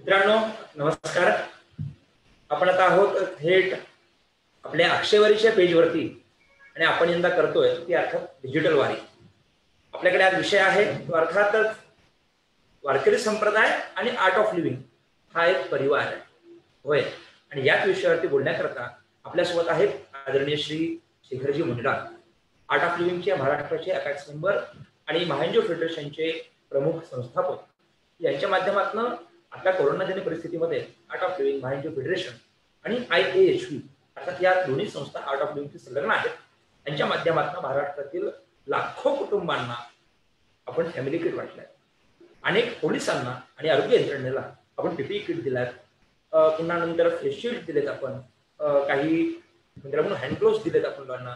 मित्रांनो नमस्कार. आपण आता आहोत थेट आपल्या अक्षयवारीच्या पेजवरती आणि आपण यंदा करतोय ती अर्थात डिजिटल वारी. आपल्याकडे आज विषय आहे तो अर्थातच वारकरी संप्रदाय आणि आर्ट ऑफ लिव्हिंग हा एक परिवार आहे होय. आणि याच विषयावरती बोलण्याकरता आपल्यासोबत आहेत आदरणीय श्री शेखरजी मुंडा, आर्ट ऑफ लिव्हिंगचे महाराष्ट्राचे अपेक्स मेंबर आणि महाएनजीओ फेडरेशनचे प्रमुख संस्थापक. यांच्या माध्यमातून आता कोरोनाजन्य परिस्थितीमध्ये आर्ट ऑफ लिव्हिंग, महाएनजीओ फेडरेशन आणि IAHV अर्थात या दोन्ही संस्था आर्ट ऑफ लिव्हिंगची संलग्न आहेत. यांच्या माध्यमातून महाराष्ट्रातील लाखो कुटुंबांना आपण फॅमिली किट वाटलाय. अनेक पोलिसांना आणि आरोग्य यंत्रणेला आपण PPE किट दिलात. पुन्हा नंतर फेस शील्ड दिलेत. आपण काही म्हणून हँड ग्लोव्स दिलेत आपण लोकांना.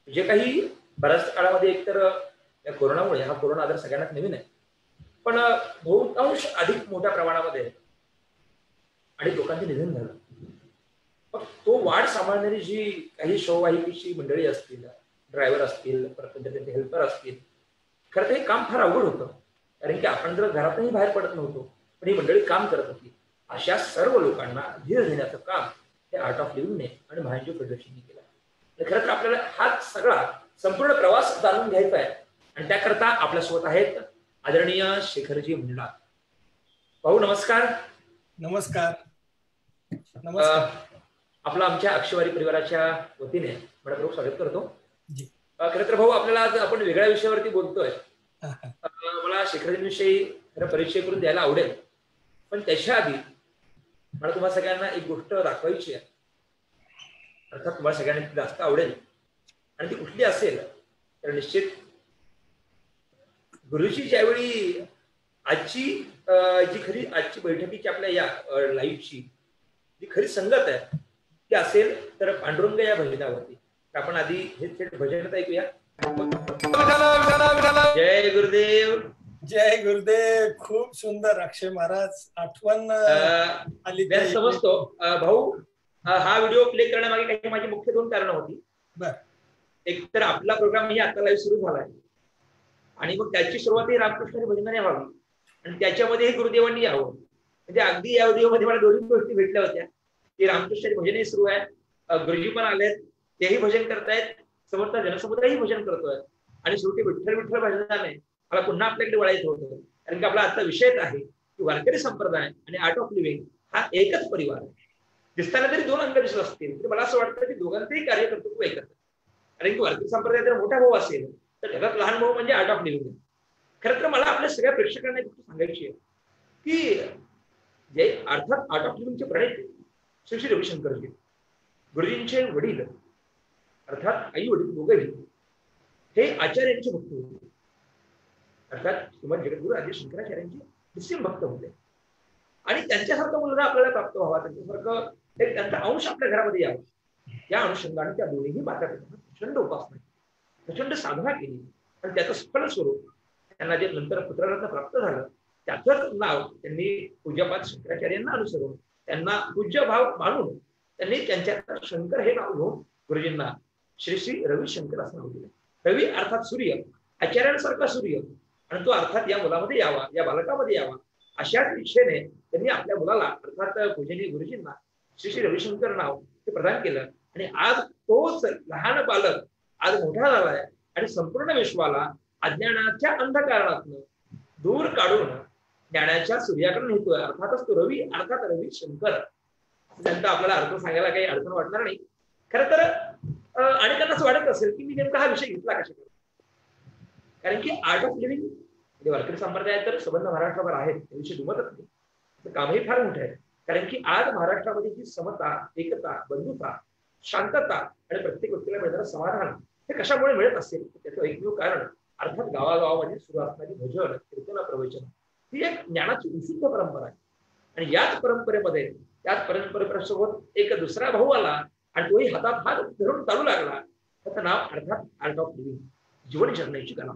जे काही बऱ्याच काळामध्ये एकतर या कोरोनामुळे हा कोरोना आजार सगळ्यांनाच नवीन आहे, पण बहुतांश अधिक मोठ्या प्रमाणामध्ये आणि लोकांचे निधन झालं. मग तो वाढ सांभाळणारी जी काही शववाहिकेची मंडळी असतील, ड्रायव्हर असतील, परत त्यांचे हेल्पर असतील, खरं तर हे काम फार अवघड होतं. कारण की आपण जर घरातही बाहेर पडत नव्हतो पण ही मंडळी काम करत होती. अशा सर्व लोकांना धीर देण्याचं काम हे आर्ट ऑफ लिव्हिंगने आणि महाएनजीओ फेडरेशनने केलं. खरं तर आपल्याला हा सगळा संपूर्ण प्रवास जाणून घ्यायचा आहे आणि त्याकरता आपल्यासोबत आहेत आदरणीय शेखरजी मुंडा. भाऊ नमस्कार. नमस्कार. नमस्कार. आपला आमच्या अक्षयवारी परिवाराच्या वतीने मनपूर्वक स्वागत करतो. खरं तर भाऊ आपल्याला आज आपण वेगळ्या विषयावरती बोलतोय. मला शेखरजींविषयी खरं परिचय करून द्यायला आवडेल, पण त्याच्या आधी मला तुम्हाला सगळ्यांना एक गोष्ट दाखवायची आहे. अर्थात तुम्हाला सगळ्यांना जास्त आवडेल आणि ती कुठली असेल तर निश्चित गुरुजी ज्यावेळी आजची जी खरी आजची बैठकीची आपल्या या लाईव्हची जी खरी संगत आहे ती असेल तर पांडुरंग या भजनावरती. आपण आधी हे थेट भजन ऐकूया. जय गुरुदेव. जय गुरुदेव. खूप सुंदर अक्षय महाराज आठवण आली. समजतो भाऊ हा व्हिडिओ प्ले करण्यामागे काही माझी मुख्य दोन कारणं होती. एक तर आपला प्रोग्राम ही आता लाईव्ह सुरू झालाय आणि मग त्याची सुरुवात ही रामकृष्ण भजनाने व्हावी आणि त्याच्यामध्ये हे गुरुदेवांनी यावं. म्हणजे अगदी या व्हिडिओमध्ये मला दोन्ही गोष्टी भेटल्या होत्या की रामकृष्ण भजनही सुरू आहे, गुरुजी पण आलेत, तेही भजन करतायत, समोरचा जनसमुदायही भजन करतोय आणि शेवटी विठ्ठल विठ्ठल भजनाने मला पुन्हा आपल्याकडे वळायचं होतं. कारण की आपला आजचा विषयच आहे की वारकरी संप्रदाय आणि आर्ट ऑफ लिव्हिंग हा एकच परिवार आहे. दिसताना जरी दोन अंग दिसत असतील तरी मला असं वाटतं की दोघांचंही कार्य कर्तृत्व एकच. कारण की वारकरी संप्रदाय जर मोठा भाऊ असेल तर जगात लहान भाऊ म्हणजे आर्ट ऑफ लिव्हिंग. खरं तर मला आपल्या सगळ्या प्रेक्षकांना एक गोष्ट सांगायची आहे की जे अर्थात आर्ट ऑफ लिव्हिंगचे प्रणेते श्री श्री रविशंकरजी, गुरुजींचे वडील अर्थात आई वडील दोघेही हे आचार्यांचे भक्त होते. अर्थात श्रीमद जगद्गुरु आदी शंकराचार्यांचे निस्सीम भक्त होते आणि त्यांच्यासारखा मुलगा आपल्याला प्राप्त व्हावा, त्यांच्यासारखं एक त्यांचा अंश आपल्या घरामध्ये यावा या अनुषंगाने त्या दोन्हीही माता पित्यांना प्रचंड उपासना, प्रचंड साधना केली आणि त्याचं सफल स्वरूप त्यांना जे नंतर पुत्ररत्न प्राप्त झालं त्याचंच नाव त्यांनी पूज्यपाद शंकराचार्यांना अनुसरून त्यांना पूज्य भाव मानून त्यांनी त्यांच्या शंकर हे नाव घेऊन गुरुजींना श्री श्री रविशंकर असं नाव दिलं. रवी अर्थात सूर्य, आचार्यांसारखा सूर्य आणि तो अर्थात या मुलामध्ये यावा, या बालकामध्ये यावा अशाच इच्छेने त्यांनी आपल्या मुलाला अर्थात पूजनीय गुरुजींना श्री श्री रविशंकर नाव ते प्रदान केलं. आणि आज तोच लहान बालक आज मोठा झालाय आणि संपूर्ण विश्वाला अज्ञानाच्या अंधकारातून दूर काढून ज्ञानाच्या सूर्याकडे नेतोय. अर्थातच तो रवी अर्थात रविशंकर. त्यांचा आपल्याला अर्थ सांगायला काही अडचण वाटणार नाही. खरं तर आणि त्यांना असं वाटत असेल की मी नेमका हा विषय घेतला कशाकडे, कारण की आर्ट ऑफ लिव्हिंग म्हणजे वारकरी संप्रदाय तर संबंध महाराष्ट्रावर आहेत, त्याविषयी दुमतच नाही. कामही फार मोठे आहे. कारण की आज महाराष्ट्रामध्ये जी समता, एकता, बंधुता, शांतता आणि प्रत्येक व्यक्तीला मिळणारं समाधान हे कशामुळे मिळत असेल त्याचं एकमेव कारण अर्थात गावागावामध्ये सुरू असणारी भजन, कीर्तन, प्रवचन ही एक ज्ञानाची विशुद्ध परंपरा आहे. आणि याच परंपरेमध्ये त्याच परंपरेसोबत एक दुसरा भाऊ आला आणि तोही हातात हात धरून चालू लागला. त्याचं नाव अर्थात आर्ट ऑफ लिव्हिंग, जीवन जगण्याची कला.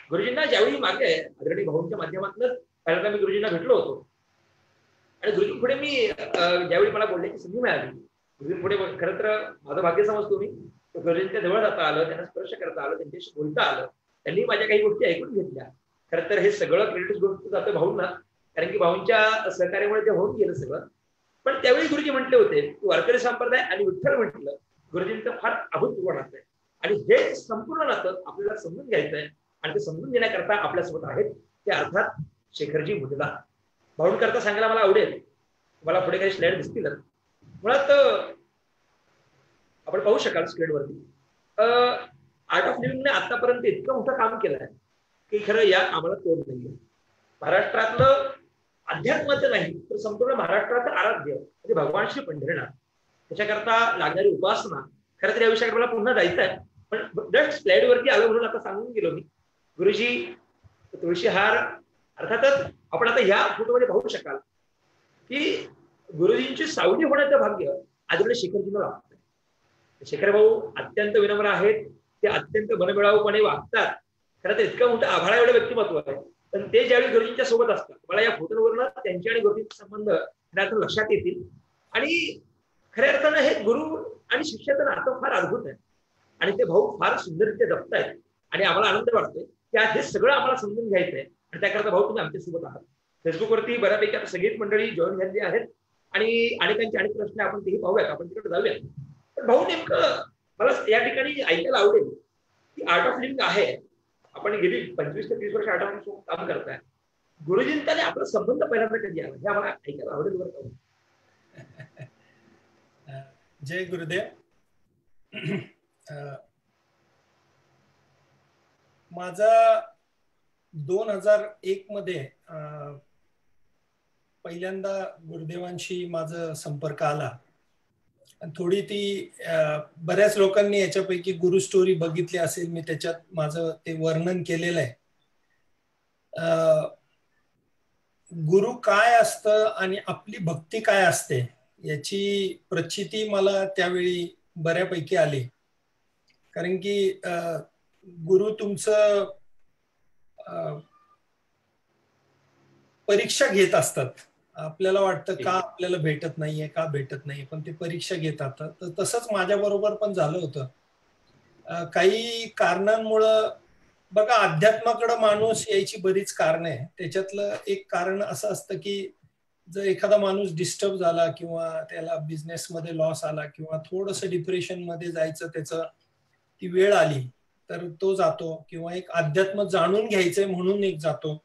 गुरुजींना ज्यावेळी मागे आदरणीय भाऊंच्या माध्यमातून पहिल्यांदा मी गुरुजींना भेटलो होतो आणि गुरुजी पुढे मी ज्यावेळी मला बोलण्याची संधी मिळाली, गुरुजी पुढे खरं तर माझं भाग्य समजतो मी, गुरुजींच्या जवळ जाता आलं, त्यांना स्पर्श करता आलं, त्यांच्याशी बोलता आलं, त्यांनी माझ्या काही गोष्टी ऐकून घेतल्या. खरं तर हे सगळं क्रेडिट गोष्ट जातं भाऊंना, कारण की भाऊंच्या सहकार्यामुळे ते होऊन गेलं सगळं. पण त्यावेळी गुरुजी म्हटले होते की वारकरी संप्रदाय आणि विठ्ठल म्हटलं गुरुजींचं फार अभूतपूर्व नातं आहे आणि हे संपूर्ण नातं आपल्याला समजून घ्यायचं आहे आणि ते समजून घेण्याकरता आपल्यासोबत आहेत ते अर्थात शेखरजी मुदला. भाऊंकरता सांगायला मला आवडेल, मला पुढे काही स्लाइड दिसतीलच. मुळात आपण पाहू शकाल स्क्रीनवरती आर्ट ऑफ लिव्हिंगने आतापर्यंत इतकं मोठं काम केलं आहे की खरं या आम्हाला तोड नाहीये. महाराष्ट्रातलं अध्यात्माचं नाही तर संपूर्ण महाराष्ट्राचं आराध्य म्हणजे भगवान श्री पंढरीनाथ, त्याच्याकरता लागणारी उपासना. खरं तर या विषयाकडे मला पुन्हा जायचं आहे, पण जस्ट स्लाइड वरती आलं म्हणून आता सांगून गेलो मी. गुरुजी तुळशीहार अर्थातच आपण आता या फोटोमध्ये पाहू शकाल की गुरुजींची सावली होण्याचं भाग्य आजकडे शेखरजींना लाभतं. शेखर भाऊ अत्यंत विनम्र आहेत, ते अत्यंत मनमिळाऊपणे वागतात. खरं तर इतकं मोठं आभाळा एवढं व्यक्तिमत्व आहे, पण ते ज्यावेळी गुरुजींच्या सोबत असतात मला या फोटोवरनं त्यांचे आणि गुरुजींचे संबंध लक्षात येतील. आणि खऱ्या अर्थानं हे गुरु आणि शिष्याचं नातं फार अद्भुत आहे आणि ते भाऊ फार सुंदररित्या जपतायत आणि आम्हाला आनंद वाटतोय की आज हे सगळं आम्हाला समजून घ्यायचंय आणि त्याकरता भाऊ तुम्ही आमच्यासोबत आहात. फेसबुकवरती बऱ्यापैकी आता सगळीच मंडळी जॉईन झालेली आहेत आणि अनेकांचे अनेक प्रश्न आपण तेही पाहूयात, आपण तिकडे जाऊयात. पण भाऊ नेमकं मला या ठिकाणी ऐकायला आवडेल की आर्ट ऑफ लिव्हिंग आहे, आपण गेली 25 ते 30 वर्ष आर्ट ऑफ लिव्हिंग काम करताय, गुरुजींचा आपला संबंध पहिल्यांदा कधी आला हे आम्हाला ऐकायला आवडेल बरं का. जय गुरुदेव. माझा 2001 मध्ये पहिल्यांदा गुरुदेवांशी माझा संपर्क आला. थोडी ती बऱ्याच लोकांनी याच्यापैकी गुरु स्टोरी बघितली असेल, मी त्याच्यात माझं ते वर्णन केलेलं आहे. गुरु काय असतं आणि आपली भक्ती काय असते याची प्रचिती मला त्यावेळी बऱ्यापैकी आली. कारण की गुरु तुमचं परीक्षा घेत असतात. आपल्याला वाटतं का आपल्याला भेटत नाहीये, का भेटत नाहीये, पण ते परीक्षा घेतात. तर तसंच माझ्या बरोबर पण झालं होतं. काही कारणांमुळं बघा, अध्यात्माकडे माणूस यायची बरीच कारणं आहे. त्याच्यातलं एक कारण असं असतं की जर एखादा माणूस डिस्टर्ब झाला किंवा त्याला बिझनेसमध्ये लॉस आला किंवा थोडंसं डिप्रेशन मध्ये जायचं त्याचं ती वेळ आली तर तो जातो, किंवा एक अध्यात्म जाणून घ्यायचंय म्हणून एक जातो,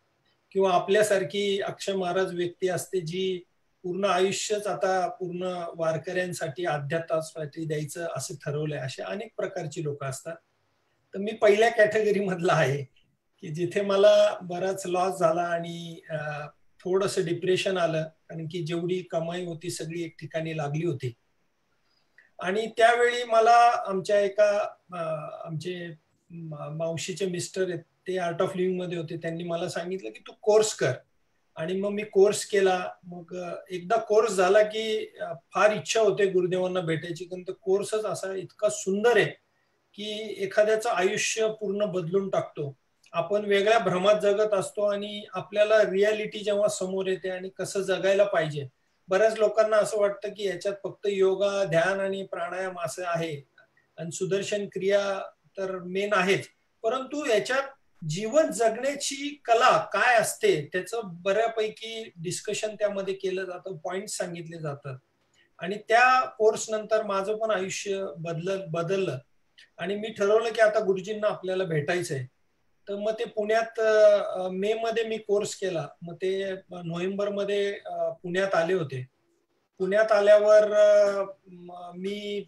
किंवा आपल्यासारखी अक्षय महाराज व्यक्ती असते जी पूर्ण आयुष्यच आता पूर्ण वारकऱ्यांसाठी अध्यात्मासाठी द्यायचं असं ठरवलंय. असे अनेक प्रकारची लोक असतात. तर मी पहिल्या कॅटेगरी मधला आहे की जिथे मला बराच लॉस झाला आणि थोडंसं डिप्रेशन आलं, कारण की जेवढी कमाई होती सगळी एक ठिकाणी लागली होती. आणि त्यावेळी मला आमच्या एका आमचे मावशीचे मिस्टर आहेत, ते आर्ट ऑफ लिव्हिंग मध्ये होते. त्यांनी मला सांगितलं की तू कोर्स कर. आणि मग मी कोर्स केला. मग एकदा कोर्स झाला की फार इच्छा होते गुरुदेवांना भेटायची, कारण तो कोर्सच असा इतका सुंदर आहे की एखाद्याचं आयुष्य पूर्ण बदलून टाकतो. आपण वेगळ्या भ्रमात जगत असतो आणि आपल्याला रियालिटी जेव्हा समोर येते आणि कसं जगायला पाहिजे. बऱ्याच लोकांना असं वाटतं की याच्यात फक्त योगा, ध्यान आणि प्राणायाम असं आहे आणि सुदर्शन क्रिया तर मेन आहेच, परंतु याच्यात जीवन जगण्याची कला काय असते त्याचं बऱ्यापैकी डिस्कशन त्यामध्ये केलं जातं, पॉइंट सांगितले जातात. आणि त्या कोर्स नंतर माझं पण आयुष्य बदललं आणि मी ठरवलं की आता गुरुजींना आपल्याला भेटायचंय. तर मग ते पुण्यात मे मध्ये मी कोर्स केला. मग ते नोव्हेंबर मध्ये पुण्यात आले होते. पुण्यात आल्यावर मी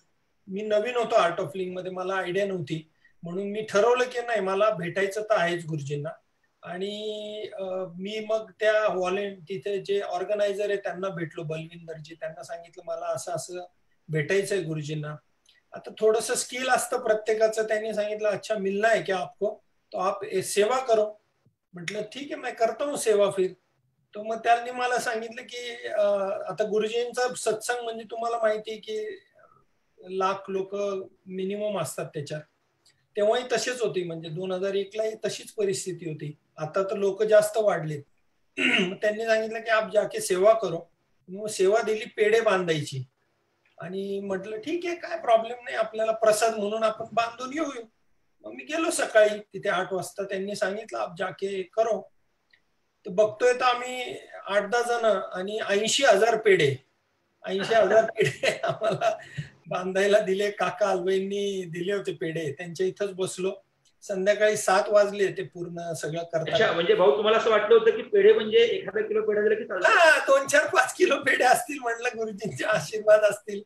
नवीन होतो आर्ट ऑफ लिव्हिंग मध्ये, मला आयडिया नव्हती. म्हणून मी ठरवलं की नाही, मला भेटायचं तर आहेच गुरुजींना. आणि मी मग त्या तिथे जे ऑर्गनायझर आहे त्यांना भेटलो, बलविंदरजी. त्यांना सांगितलं मला असं असं भेटायचंय गुरुजींना. आता थोडंसं स्किल असतं प्रत्येकाचं. त्यांनी सांगितलं अच्छा मिलना है क्या आपको, तो आप सेवा करो. म्हटलं ठीक आहे, मैं करता हूँ सेवा फिर. तो मग त्यांनी मला सांगितलं की आता गुरुजींचा सत्संग म्हणजे तुम्हाला माहिती आहे की लाख लोक मिनिमम असतात त्याच्यात. तेव्हाही तसेच होती, म्हणजे 2001 ला तशीच परिस्थिती होती. आता तर लोक जास्त वाढलेत. त्यांनी सांगितलं की आप जाके सेवा करो. मग सेवा दिली, पेढे बांधायची. आणि म्हटलं ठीक आहे, काय प्रॉब्लेम नाही, आपल्याला प्रसाद म्हणून आपण बांधून येऊ. मग मी गेलो सकाळी तिथे 8 वाजता. त्यांनी सांगितलं आप जाके करो. तर बघतोय तर आम्ही 8-10 जण आणि 80,000 पेढे 80,000 पेढे आम्हाला बांधायला दिले. काका अलवाईंनी दिले होते पेढे, त्यांच्या इथंच बसलो. संध्याकाळी 7 वाजले ते पूर्ण सगळं अच्छा, करताना. म्हणजे भाऊ तुम्हाला असं वाटलं होतं की पेढे म्हणजे एखादा किलो पेढा दिला की चालतं? हा, 2-4-5 किलो पेढे असतील म्हटलं, गुरुजींचे आशीर्वाद असतील,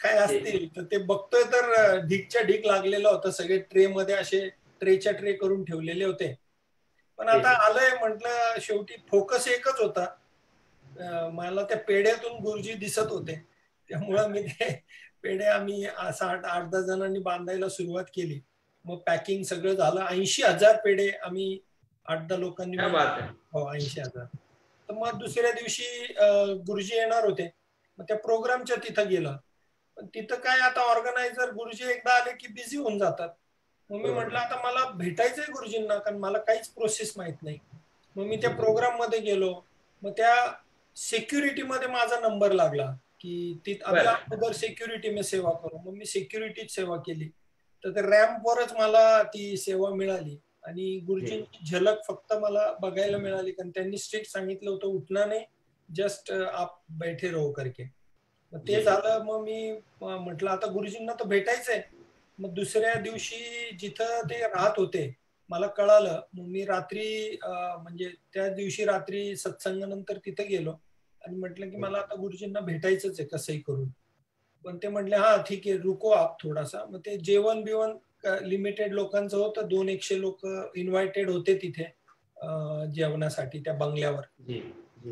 काय असतील. तर ते बघतोय तर ढीकच्या ढीक लागलेलं होतं. सगळे ट्रे मध्ये असे ट्रेच्या ट्रे करून ठेवलेले होते. पण आता आलंय म्हटलं, शेवटी फोकस एकच होता. मला त्या पेढ्यातून गुरुजी दिसत होते, त्यामुळं मी ते पेढे आम्ही 8-10 जणांनी बांधायला सुरुवात केली. मग पॅकिंग सगळं झालं. 80,000 पेढे आम्ही 8-10 लोकांनी क्या मिळून. बात आहे. हो, 80,000. तर मग दुसऱ्या दिवशी गुरुजी येणार होते. मग त्या प्रोग्रामच्या तिथं गेलं. पण तिथं काय, आता ऑर्गनायझर गुरुजी एकदा आले की बिझी होऊन जातात. मग मी म्हटलं आता मला भेटायचंय गुरुजींना, कारण मला काहीच प्रोसेस माहित नाही. मग मी त्या प्रोग्राम मध्ये गेलो. मग त्या सिक्युरिटी मध्ये माझा नंबर लागला की अभी आप उधर सिक्युरिटी में सेवा करो. मग मी सिक्युरिटीत सेवा केली. तर ते रॅम्पवरच मला ती सेवा मिळाली आणि गुरुजींची झलक फक्त मला बघायला मिळाली, कारण त्यांनी स्ट्रिक्ट सांगितलं होतं, उठना नाही, जस्ट आप बैठे रहो करके. मग ते झालं. मग मी म्हटलं आता गुरुजींना तर भेटायचंय. मग दुसऱ्या दिवशी जिथं ते राहत होते मला कळालं. मग मी रात्री म्हणजे त्या दिवशी रात्री सत्संगानंतर तिथे गेलो आणि म्हटलं की मला आता गुरुजींना भेटायचंच आहे कसंही करून. पण ते म्हटले हा ठीक आहे, रुको आप थोडासा. मग ते जेवण बिवण लिमिटेड लोकांचं होतं. 200 लोक इन्व्हायटेड होते तिथे जेवणासाठी त्या बंगल्यावर.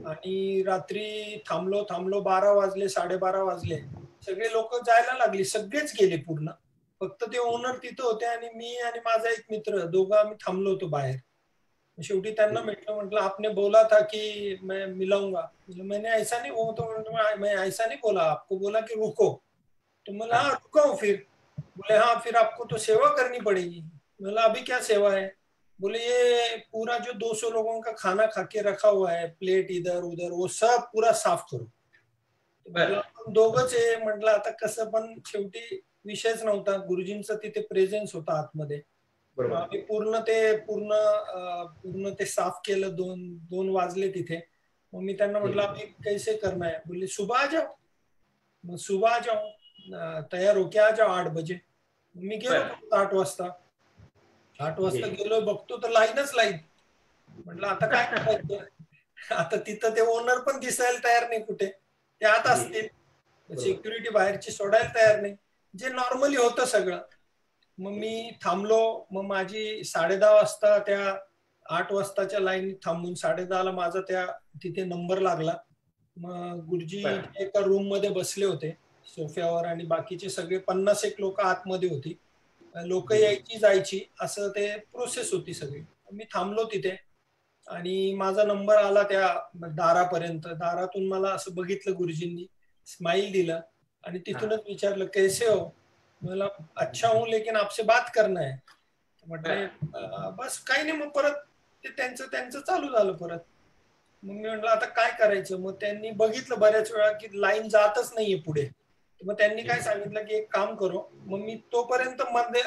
आणि रात्री थांबलो 12 वाजले, 12:30 वाजले. सगळे लोक जायला लागली, सगळेच गेले पूर्ण. फक्त ते ओनर तिथं होते आणि मी आणि माझा एक मित्र, दोघं आम्ही थांबलो होतो बाहेर. शेवटी त्यांना म्हटलं आपने बोला था कि मैं मिलाऊंगा. मैंने ऐसा नहीं, वो तो मैं ऐसा नहीं बोला, आपको बोला कि रुको. तो बोला हाँ रुका हूँ फिर. बोले हाँ फिर आपको तो सेवा करनी पड़ेगी. बोला अभी क्या सेवा है. बोले ये पूरा जो 200 लोगों का खाना खा के रखा हुआ है, प्लेट इधर उधर, वो सब पूरा साफ करो. मला आपण दोघंच आहे म्हटलं. आता कसं, पण शेवटी विषयच नव्हता. गुरुजींचा तिथे प्रेझेन्स होता आतमध्ये. आम्ही पूर्ण ते साफ केलं. 2 वाजले तिथे. मग मी त्यांना म्हटलं अभी कैसे करना है. बोलले सुबह आ जाओ. मग सुबह आ जाओ, तयार होके आ जाओ 8 बजे. मी गेलो 8 वाजता. 8 वाजता गेलो, बघतो तर लाईनच लाईन. म्हटलं आता काय करायचं. आता तिथं ते ओनर पण दिसायला तयार नाही कुठे, ते आत असतील. सिक्युरिटी बाहेरची सोडायला तयार नाही, जे नॉर्मली होतं सगळं. मग मी थांबलो. मग माझी 10:30 वाजता त्या 8 वाजताच्या लाईनीत थांबून 10:30ला माझा त्या तिथे नंबर लागला. मग गुरुजी एका रूम मध्ये बसले होते सोफ्यावर आणि बाकीचे सगळे 50 एक लोक आतमध्ये होती. लोक यायची जायची, असं ते प्रोसेस होती सगळी. मी थांबलो तिथे आणि माझा नंबर आला त्या दारापर्यंत. दारातून मला असं बघितलं गुरुजींनी, स्माइल दिलं आणि तिथूनच विचारलं कैसे हो. मला अच्छा हूं लेकिन आपसे बात करना है. म्हटले बस काही नाही. मग परत ते त्यांचं चालू झालं परत. मग मी म्हटलं आता काय करायचं. मग त्यांनी बघितलं बऱ्याच वेळा की लाईन जातच नाहीये पुढे. मग त्यांनी काय सांगितलं की एक काम करो. मग मी तोपर्यंत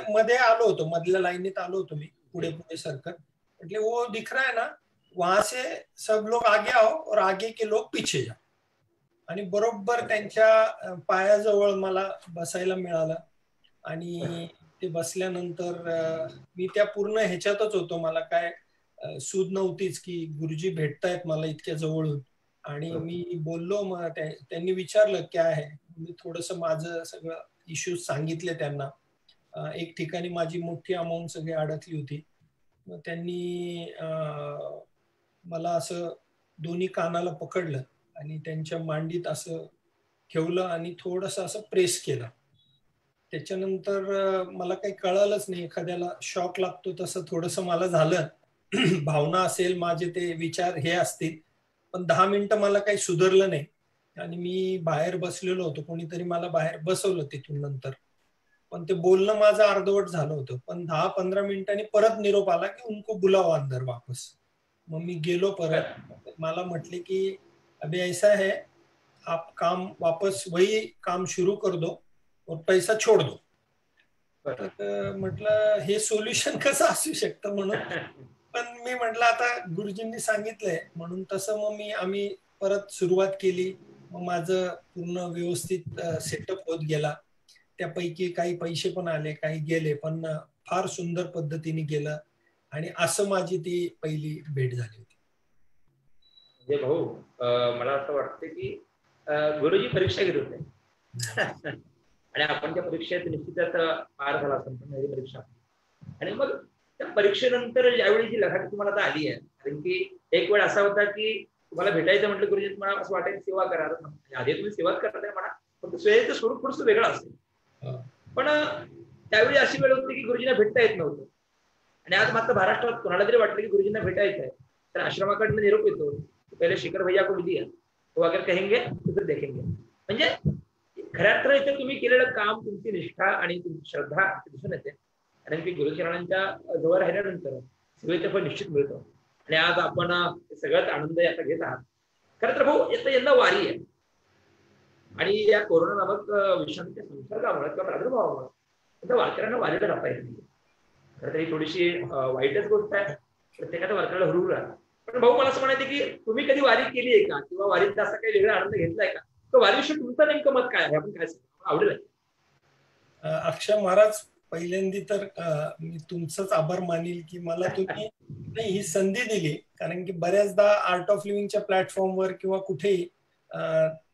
मध्ये आलो होतो, मधल्या लाईनीत आलो होतो मी, पुढे पुढे सरकत. म्हटले वो दिख रहा है ना, वहां से सब लोग आगे आओ और आगे के लोग पीछे जाओ. आणि बरोबर त्यांच्या पायाजवळ मला बसायला मिळालं. आणि ते बसल्यानंतर मी त्या पूर्ण ह्याच्यातच होतो. मला काय सूद नव्हतीच की गुरुजी भेटतायत मला इतक्या जवळून. आणि मी बोललो. मग त्यांनी विचारलं काय आहे. मी थोडस माझं सगळं इश्यूज सांगितले त्यांना. एक ठिकाणी माझी मोठी अमाऊंट सगळी अडकली होती. मग त्यांनी मला असं दोन्ही कानाला पकडलं आणि त्यांच्या मांडीत असं ठेवलं आणि थोडस असं प्रेस केलं. त्याच्यानंतर मला काही कळालंच नाही. एखाद्याला शॉक लागतो तसं थोडस मला झालं. भावना असेल, माझे ते विचार हे असतील. पण 10 मिनिटं मला काही सुधारलं नाही आणि मी बाहेर बसलेलो होतो. कोणीतरी मला बाहेर बसवलं तिथून नंतर. पण ते बोलणं माझं अर्धवट झालं होतं. पण 10-15 मिनिटांनी परत निरोप आला की उनको बुलाओ अंदर वापस. मग मी गेलो परत. मला म्हटले की अभी ऐसा है, आप काम वापस वही काम शुरू कर दो और पैसा छोड़ दो. तर म्हटलं हे सोल्युशन कसं असू शकतं म्हणून पण मी म्हटलं आता गुरुजींनी सांगितलंय म्हणून तसं मग आम्ही परत सुरुवात केली. मग माझं पूर्ण व्यवस्थित सेटअप होत गेला. त्यापैकी काही पैसे पण आले, काही गेले, पण फार सुंदर पद्धतीने गेलं. आणि असं माझी ती पहिली भेट झाली होती. म्हणजे भाऊ मला असं वाटतं की गुरुजी परीक्षा घेत होते आणि आपण त्या परीक्षेत निश्चितच पार झाला संपूर्ण परीक्षा. आणि मग त्या परीक्षेनंतर ज्यावेळी जी लढाई तुम्हाला आता आली आहे, कारण की एक वेळ असा होता की तुम्हाला भेटायचं म्हटलं गुरुजी तुम्हाला असं वाटायचं सेवा करा. आधी तुम्ही सेवाच करताय म्हणा, पण सेवेचं स्वरूप थोडंसं वेगळं असेल. पण त्यावेळी अशी वेळ होती की गुरुजींना भेटता येत नव्हतं. आणि आज मात्र महाराष्ट्रात कोणाला तरी वाटलं की गुरुजींना भेटायचं आहे, तर आश्रमाकडनं निरोप येतो, पहिले शिखर भैया को दिया तो अगर कहेंगे तो फिर देखेंगे. म्हणजे खऱ्या अर्थाने तुम्ही केलेलं काम, तुमची निष्ठा आणि तुमची श्रद्धा दिसून येते. कारण की गुरुचरणांच्या जवळ राहिल्यानंतर सेवेचं फळ निश्चित मिळतं. आणि आज आपण सगळ्यात आनंद याचा घेत आहात. खरं तर भाऊ याचा यंदा वारी आहे आणि या कोरोना नामक विषाणूच्या संसर्गामुळे किंवा प्रादुर्भावामुळे वारकऱ्यांना वारीला जाता येत नाही. खरं तर ही थोडीशी वाईटच गोष्ट आहे, प्रत्येकाच्या वारकऱ्याला हुरूर आहे. पण भाऊ मला असं म्हणायचं की तुम्ही कधी वारी केली आहे का, किंवा वारीचा असा काही वेगळा आनंद घेतलाय का, तर वारीविषयी तुमचं नेमकं मत काय आहे, आपण काय सांगा, आवडेल. अक्षय महाराज, पहिल्यांदी तर मी तुमचंच आभार मानेल की मला तुम्ही ही संधी दिली. कारण की बऱ्याचदा आर्ट ऑफ लिव्हिंगच्या प्लॅटफॉर्मवर किंवा कुठेही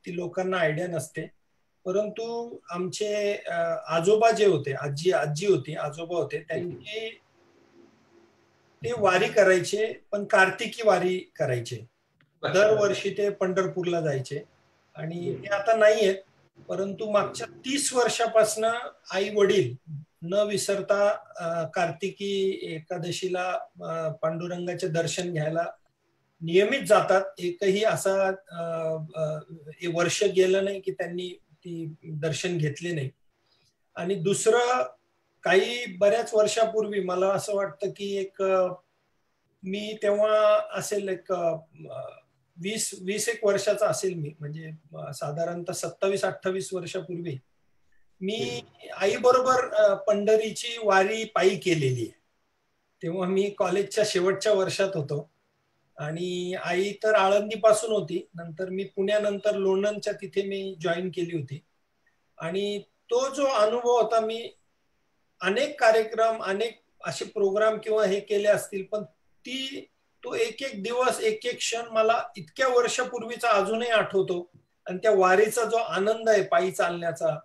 ती लोकांना आयडिया नसते. परंतु आमचे आजोबा जे होते, आजी होती, आजोबा होते, त्यांची ते वारी करायचे, पण कार्तिकी वारी करायचे. दरवर्षी ते पंढरपूरला जायचे. आणि ते आता नाही आहेत, परंतु मागच्या 30 वर्षापासून आई वडील न विसरता कार्तिकी एकादशीला पांडुरंगाचे दर्शन घ्यायला नियमित जातात. एकही असा वर्ष गेलं नाही की त्यांनी ती दर्शन घेतले नाही. आणि दुसरं, काही बऱ्याच वर्षापूर्वी मला असं वाटतं की मी तेव्हा असेल 20 एक वर्षाचा असेल मी, म्हणजे साधारणतः 27-28 वर्षापूर्वी मी आई बरोबर पंढरीची वारी पायी केलेली आहे. तेव्हा मी कॉलेजच्या शेवटच्या वर्षात होतो आणि आई तर आळंदीपासून होती. नंतर मी पुण्यानंतर लोणंदच्या तिथे मी जॉईन केली होती. आणि तो जो अनुभव होता, मी अनेक कार्यक्रम, अनेक असे प्रोग्राम किंवा हे केले असतील, पण तो एक एक दिवस, एक एक क्षण मला इतक्या वर्षापूर्वीचा अजूनही आठवतो. आणि त्या वारीचा जो आनंद आहे पायी चालण्याचा,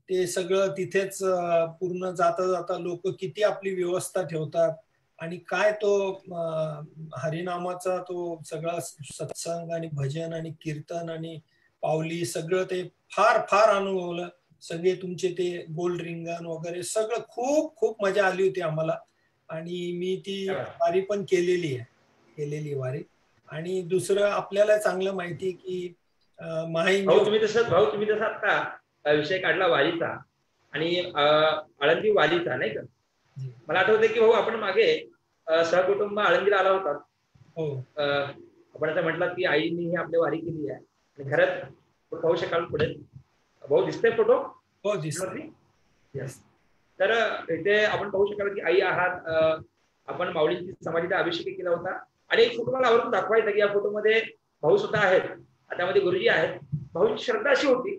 ते सगळं तिथेच पूर्ण जाता जाता लोक किती आपली व्यवस्था ठेवतात आणि काय तो हरिनामाचा तो सगळा सत्संग आणि भजन आणि कीर्तन आणि पावली सगळं ते फार फार अनुभवलं. सगळे तुमचे ते गोल रिंगण वगैरे सगळं खूप खूप मजा आली होती आम्हाला. आणि मी ती वारी पण केलेली वारी. आणि दुसरं आपल्याला चांगलं माहिती की भाऊ तुम्ही तसं आता विषय काढला वारीचा आणि आळंदी वारीचा, नाही का. मला आठवतंय की भाऊ आपण मागे सहकुटुंब आळंदीला आला होता. आपण असं म्हटलं की आईनी ही आपली वारी केली आहे. आणि खरंच पाहू शकाल पुढे भाऊ दिसतोय फोटो. हो दिसतो. तर इथे आपण पाहू शकाल की आई आहात. आपण माऊलींची समाधीचा अभिषेक केला होता. आणि एक फोटो मला आवडून दाखवायचा की या फोटोमध्ये भाऊ सुद्धा आहेत, त्यामध्ये गुरुजी आहेत. भाऊंची श्रद्धा अशी होती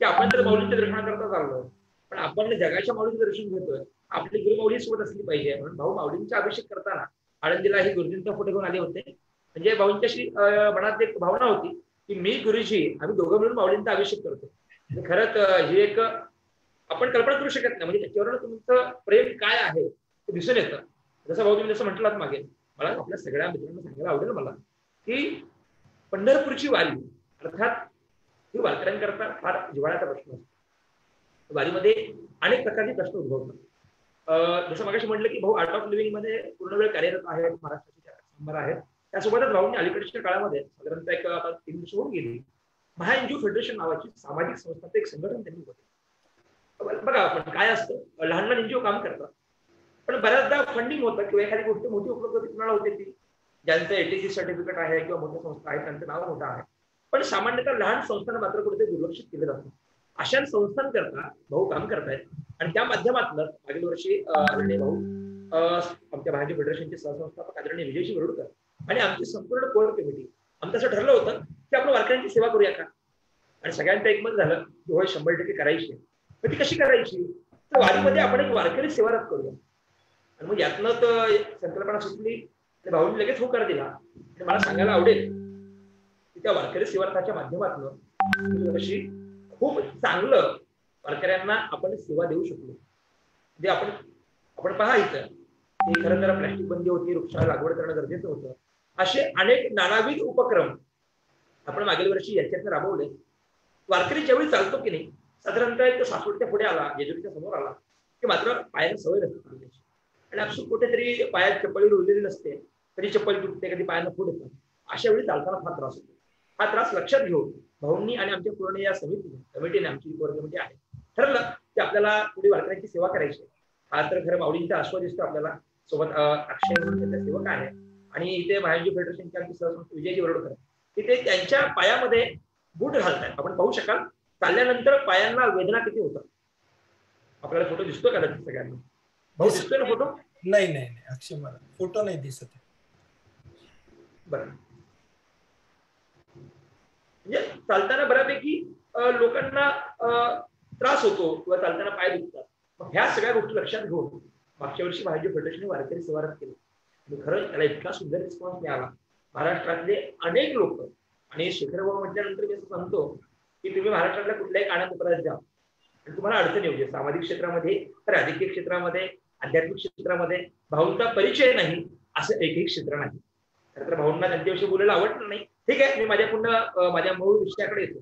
की आपण तर माऊलींच्या दर्शनाकरता चाललोय, पण आपण जगाच्या माऊलीचं दर्शन घेतोय, आपली गुरु माऊली सोबत असली पाहिजे. म्हणून भाऊ माऊलींचा अभिषेक करताना आळंदीला ही गुरुजींचा फोटो घेऊन आले होते. म्हणजे भाऊंच्याशी मनात एक भावना होती की मी गुरुजी आम्ही दोघं मिळून माऊलींचा अभिषेक करतो. खरंच ही एक आपण कल्पना करू शकत नाही, म्हणजे त्याच्यावर तुमचं प्रेम काय आहे ते दिसून येतं. जसं भाऊ तुम्ही जसं म्हटलात मागे, मला आपल्या सगळ्या मित्रांना सांगायला आवडेल मला की पंढरपूरची वारी अर्थात ही वारकऱ्यांकरता फार जिव्हाळ्याचा प्रश्न असतो. वारीमध्ये अनेक प्रकारचे प्रश्न उद्भवतात. जसं मागाशी म्हटलं की भाऊ आर्ट ऑफ लिव्हिंग मध्ये पूर्ण वेळ कार्यरत आहेत, महाराष्ट्राचे नंबर आहेत. त्यासोबतच भाऊंनी अलीकडच्या काळामध्ये साधारणतः एक आता 3 वर्ष होऊन गेली महा एनजीओ फेडरेशन नावाची सामाजिक संस्थाचं एक संघटन त्यांनी होतं. बघा आपण काय असतं, लहान लहान एनजीओ काम करतात, पण बऱ्याचदा फंडिंग होतं किंवा एखादी गोष्ट मोठी उपलब्ध कुणाला होते ती ज्यांचं एटीसी सर्टिफिकेट आहे किंवा मोठ्या संस्था आहेत त्यांचं नाव मोठं आहे, पण सामान्यतः लहान संस्थांना मात्र कुठेतरी दुर्लक्षित केलं जातं. अशा संस्थांकरता भाऊ काम करतायत. आणि त्या माध्यमातून मागील वर्षी भाऊ आमच्या भाजी फेडरेशनचे सहसंस्थापक आदरणीय विजयजी वरुडकर आणि आमची संपूर्ण कोर कमिटी, आमचं असं ठरलं होतं की आपण वारकऱ्यांची सेवा करूया का. आणि सगळ्यांचं एकमत झालं की होय 100% करायची. पण ती कशी करायची, तर वारीमध्ये आपण एक वारकरी सेवा रथ करूया. आणि मग यातनं तर संकल्पना सुचली आणि भाऊंनी लगेच होकार दिला. आणि मला सांगायला आवडेल की त्या वारकरी सेवा रथाच्या माध्यमातून अशी खूप चांगलं वारकऱ्यांना आपण सेवा देऊ शकलो. म्हणजे आपण पहा इथं खरं तर प्लॅस्टिक बंदी होती, वृक्षाला लागवड करणं गरजेचं होतं. असे अनेक नानाविध उपक्रम आपण मागील वर्षी याच्यात राबवले. वारकरी ज्यावेळी चालतो की नाही, साधारणतः एक सासवडच्या पुढे आला, जेजुरीच्या समोर आला की मात्र पायाला सवय नसते चालण्याची. आणि आपसूक कुठेतरी पायात चप्पल उरलेली नसते, कधी चप्पल तुटते, कधी पायानं फूट येतात. अशा वेळी चालताना फार त्रास होतो. हा त्रास लक्षात घेऊन भाऊंनी आणि आमच्या पूर्ण या कमिटीने आमची कोर कमिटी आहे, ठरलं की आपल्याला पुढे वारकऱ्यांची सेवा करायची. हा तर खरं माऊलींचा आस्वाद दिसतो आपल्याला. सोबत अक्षय म्हणून त्यांचा सेवक आहे आणि इथे महाराज फेडरेशनच्या सहसंस्थापक विजयजी वरुडकर, तिथे त्यांच्या पायामध्ये बूट घालतायत. आपण पाहू शकाल चालल्यानंतर पायांना वेदना किती होतात. आपल्याला फोटो दिसतो का सगळ्यांना? भाऊ दिसतोय ना फोटो? नाही नाही अक्षय मला फोटो नाही दिसत. बरं, म्हणजे चालताना बऱ्यापैकी लोकांना त्रास होतो किंवा चालताना पाय दुखतात. मग ह्या सगळ्या गोष्टी लक्षात घेऊन मागच्या वर्षी महाराज फेडरेशनने वारकरी सेवा रथ केली आणि खरंच त्याला इतका सुंदर रिस्पॉन्स मिळाला. महाराष्ट्रातले अनेक लोक, आणि शेखर भाऊ म्हटल्यानंतर मी असं सांगतो की तुम्ही महाराष्ट्रातल्या कुठल्याही कानाकोपऱ्यात जा आणि तुम्हाला अडचण येऊ दे, सामाजिक क्षेत्रामध्ये, राजकीय क्षेत्रामध्ये, आध्यात्मिक क्षेत्रामध्ये भाऊंचा परिचय नाही असं एकही क्षेत्र नाही. खरं तर भाऊंना त्यांच्याविषयी बोलायला आवडलं नाही. ठीक आहे, मी माझ्या मूळ विषयाकडे येतो.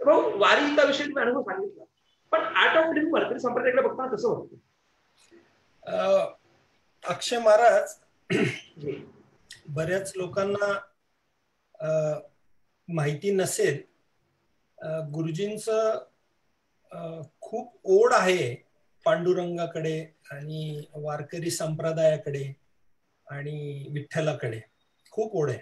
भाऊ, वारीचा विषय तुम्ही अनुभव सांगितला, पण आर्ट ऑफ लिव्हिंग वारकरी संप्रदायाकडे बघताना कसं वाटतं? अक्षय महाराज, बऱ्याच लोकांना माहिती नसेल, गुरुजींचं खूप ओढ आहे पांडुरंगाकडे आणि वारकरी संप्रदायाकडे आणि विठ्ठलाकडे खूप ओढ आहे.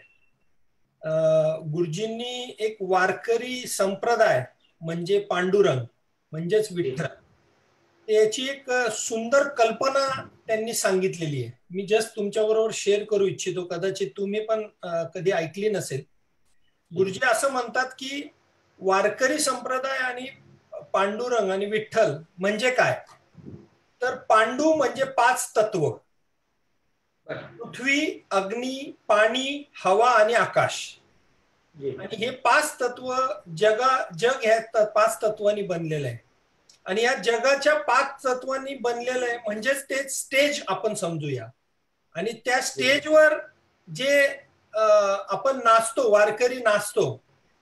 गुरुजींनी एक वारकरी संप्रदाय म्हणजे पांडुरंग म्हणजेच विठ्ठल, याची एक सुंदर कल्पना त्यांनी सांगितलेली आहे. मी जस्ट तुमच्या बरोबर शेअर करू इच्छितो, कदाचित तुम्ही पण कधी ऐकली नसेल. गुरुजी असं म्हणतात की वारकरी संप्रदाय आणि पांडुरंग आणि विठ्ठल म्हणजे काय, तर पांडू म्हणजे 5 तत्व, पृथ्वी, अग्नी, पाणी, हवा आणि आकाश. आणि हे 5 तत्व जग ह्या 5 तत्वांनी बनलेलं आहे. आणि या जगाच्या 5 तत्वांनी बनलेलं आहे, म्हणजेच ते स्टेज आपण समजूया. आणि त्या स्टेजवर जे आपण नाचतो, वारकरी नाचतो,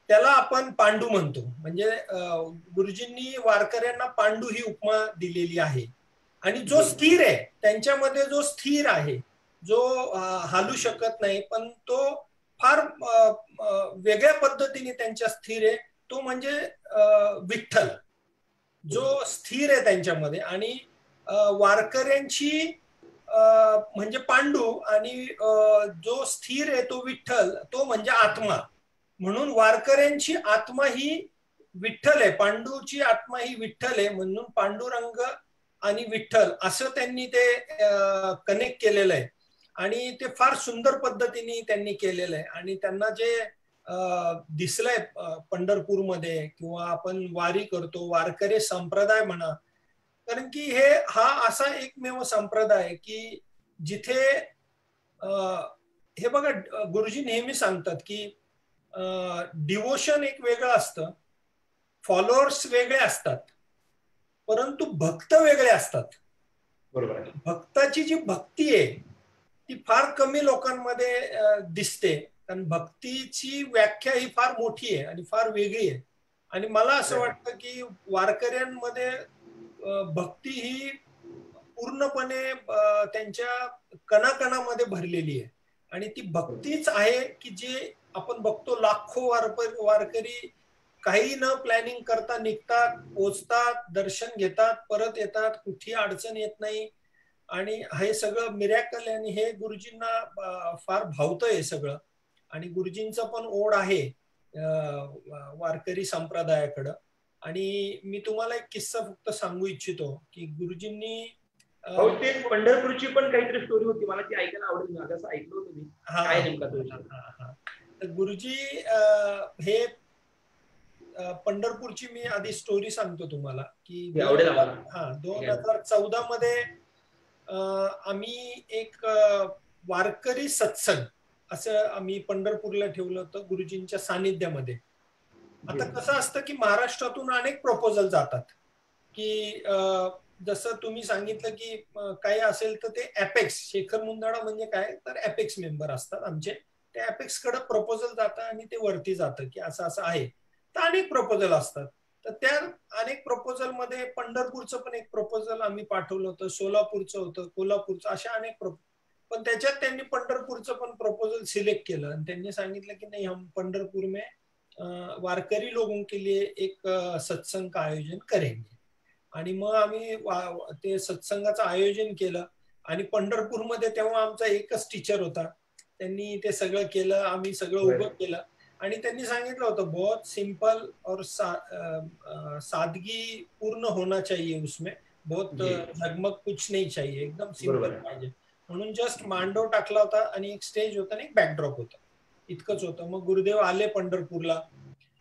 त्याला आपण पांडू म्हणतो. म्हणजे गुरुजींनी वारकऱ्यांना पांडू ही उपमा दिलेली आहे. आणि जो स्थिर आहे, त्यांच्यामध्ये जो स्थिर आहे, जो हालू शकत नाही, पण तो फार वेगळ्या पद्धतीने त्यांच्या स्थिर आहे, तो म्हणजे विठ्ठल, जो स्थिर आहे त्यांच्यामध्ये. आणि वारकऱ्यांची म्हणजे पांडू आणि जो स्थिर आहे तो विठ्ठल, तो म्हणजे आत्मा. म्हणून वारकऱ्यांची आत्मा ही विठ्ठल आहे, पांडूची आत्मा ही विठ्ठल आहे. म्हणून पांडुरंग आणि विठ्ठल असं त्यांनी ते कनेक्ट केलेलं आहे. आणि ते फार सुंदर पद्धतीने त्यांनी केलेलं आहे. आणि त्यांना जे दिसलंय पंढरपूरमध्ये किंवा आपण वारी करतो, वारकरी संप्रदाय म्हणा, कारण की हा असा एकमेव संप्रदाय आहे की जिथे हे बघा, गुरुजी नेहमी सांगतात की डिवोशन एक वेगळं असतं, फॉलोअर्स वेगळे असतात, परंतु भक्त वेगळे असतात. बरोबर. भक्ताची जी भक्ती आहे ती फार कमी लोकांमध्ये दिसते, कारण भक्तीची व्याख्या ही फार मोठी आहे आणि फार वेगळी आहे. आणि मला असं वाटतं की वारकऱ्यांमध्ये भक्ती ही पूर्णपणे त्यांच्या कणाकणामध्ये भरलेली आहे. आणि ती भक्तीच आहे की जे आपण बघतो, लाखो वारकरी काही न प्लॅनिंग करता निघतात, पोचतात, दर्शन घेतात, परत येतात, कुठेही अडचण येत नाही. आणि हे सगळं मिरॅकल आहे. आणि हे गुरुजींना फार भावतं हे सगळं. आणि गुरुजींचं पण ओढ आहे वारकरी संप्रदायाकडं. आणि मी तुम्हाला एक किस्सा फक्त सांगू इच्छितो की गुरुजींनी हो, ते पंढरपूरची पण काहीतरी स्टोरी होती, मला ती ऐकायला आवडेल. माझं असं ऐकलं होतं मी. काय नेमका तो विषय? तर गुरुजी हे पंढरपूरची मी आधी स्टोरी सांगतो तुम्हाला की 2014 मध्ये आम्ही एक वारकरी सत्संग असं आम्ही पंढरपूरला ठेवलं होतं गुरुजींच्या सानिध्यामध्ये. आता कसं असतं की महाराष्ट्रातून अनेक प्रपोजल जातात की जसं तुम्ही सांगितलं की काही असेल तर ते अपेक्स, शेखर मुंदडा म्हणजे काय तर अपेक्स मेंबर असतात आमचे, ते अपेक्स कडे प्रपोजल जातं आणि ते वरती जातं की असं असं आहे. तर अनेक प्रपोजल असतात. तर त्या अनेक प्रपोजल मध्ये पंढरपूरचं पण एक प्रपोजल आम्ही पाठवलं होतं, सोलापूरचं होतं, कोल्हापूरचं, अशा अनेक पण त्याच्यात त्यांनी पंढरपूरचं पण प्रपोजल सिलेक्ट केलं आणि त्यांनी सांगितलं की नाही, हम पंढरपूर में वारकरी लोगों के लिए एक सत्संग का आयोजन करेंगे. आणि मग आम्ही ते सत्संगाचं आयोजन केलं आणि पंढरपूरमध्ये तेव्हा आमचा एकच टीचर होता, त्यांनी ते सगळं केलं, आम्ही सगळं उभं केलं आणि त्यांनी सांगितलं होतं बहुत सिंपल और सादगी पूर्ण होना चाहिए, उसमें बहुत झगमग कुछ नहीं चाहिए, एकदम सिंपल पाहिजे. म्हणून जस्ट मांडव टाकला होता आणि एक स्टेज होता आणि एक बॅकड्रॉप होता, इतकंच होतं. मग गुरुदेव आले पंढरपूरला.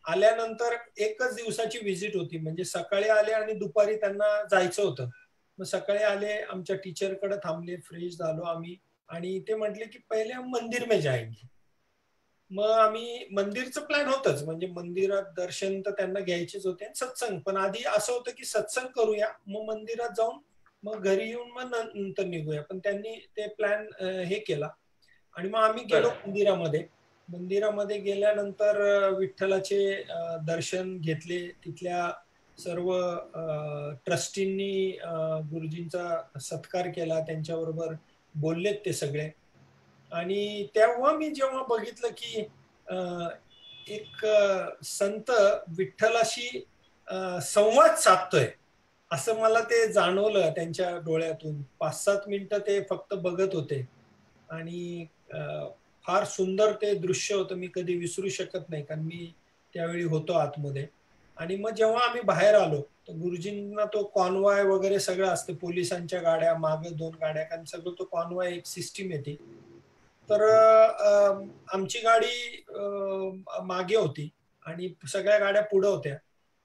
आल्यानंतर एकच दिवसाची व्हिजिट होती, म्हणजे सकाळी आले आणि दुपारी त्यांना जायचं होतं. मग सकाळी आले, आमच्या टीचरकडे थांबले, फ्रेश झालो आम्ही आणि ते म्हटले की पहिले हम मंदिर में जाएंगे. मग आम्ही मंदिरचं प्लॅन होतच, म्हणजे मंदिरात दर्शन तर त्यांना घ्यायचेच होते आणि सत्संग पण. आधी असं होतं की सत्संग करूया, मग मंदिरात जाऊन मग घरी येऊन मग नंतर निघूया. पण त्यांनी ते प्लॅन हे केला आणि मग आम्ही गेलो मंदिरामध्ये. मंदिरामध्ये गेल्यानंतर विठ्ठलाचे दर्शन घेतले. तिथल्या सर्व ट्रस्टींनी गुरुजींचा सत्कार केला, त्यांच्याबरोबर बोललेत ते सगळे. आणि तेव्हा मी जेव्हा बघितलं की एक संत विठ्ठलाशी संवाद साधतोय, असं मला ते जाणवलं त्यांच्या डोळ्यातून. 5-7 मिनिटं ते फक्त बघत होते आणि फार सुंदर ते दृश्य होतं, मी कधी विसरू शकत नाही, कारण मी त्यावेळी होतो आतमध्ये. आणि मग जेव्हा आम्ही बाहेर आलो तर गुरुजींना तो कॉन्वॉय वगैरे सगळं असतं, पोलिसांच्या गाड्या, मागे 2 गाड्या, कारण सगळं तो कॉन्वॉय एक सिस्टीम येते. तर आमची गाडी मागे होती आणि सगळ्या गाड्या पुढे होत्या.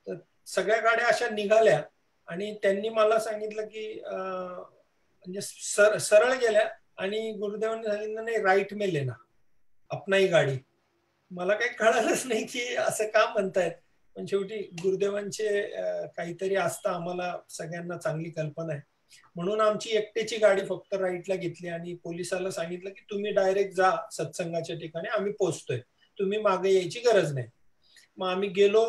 तर सगळ्या गाड्या अशा निघाल्या आणि त्यांनी मला सांगितलं की म्हणजे सरळ गेल्या आणि गुरुदेवांनी सांगितलं नाही, राईट में लेना अपना ही गाडी. मला काही कळालंच नाही की असं का म्हणतायत, पण शेवटी गुरुदेवांचे काहीतरी असतं, आम्हाला सगळ्यांना चांगली कल्पना आहे. म्हणून आमची एकट्याची गाडी फक्त राईटला घेतली आणि पोलिसाला सांगितलं की तुम्ही डायरेक्ट जा सत्संगाच्या ठिकाणी, आम्ही पोहोचतोय, तुम्ही मागे यायची गरज नाही. मग आम्ही गेलो,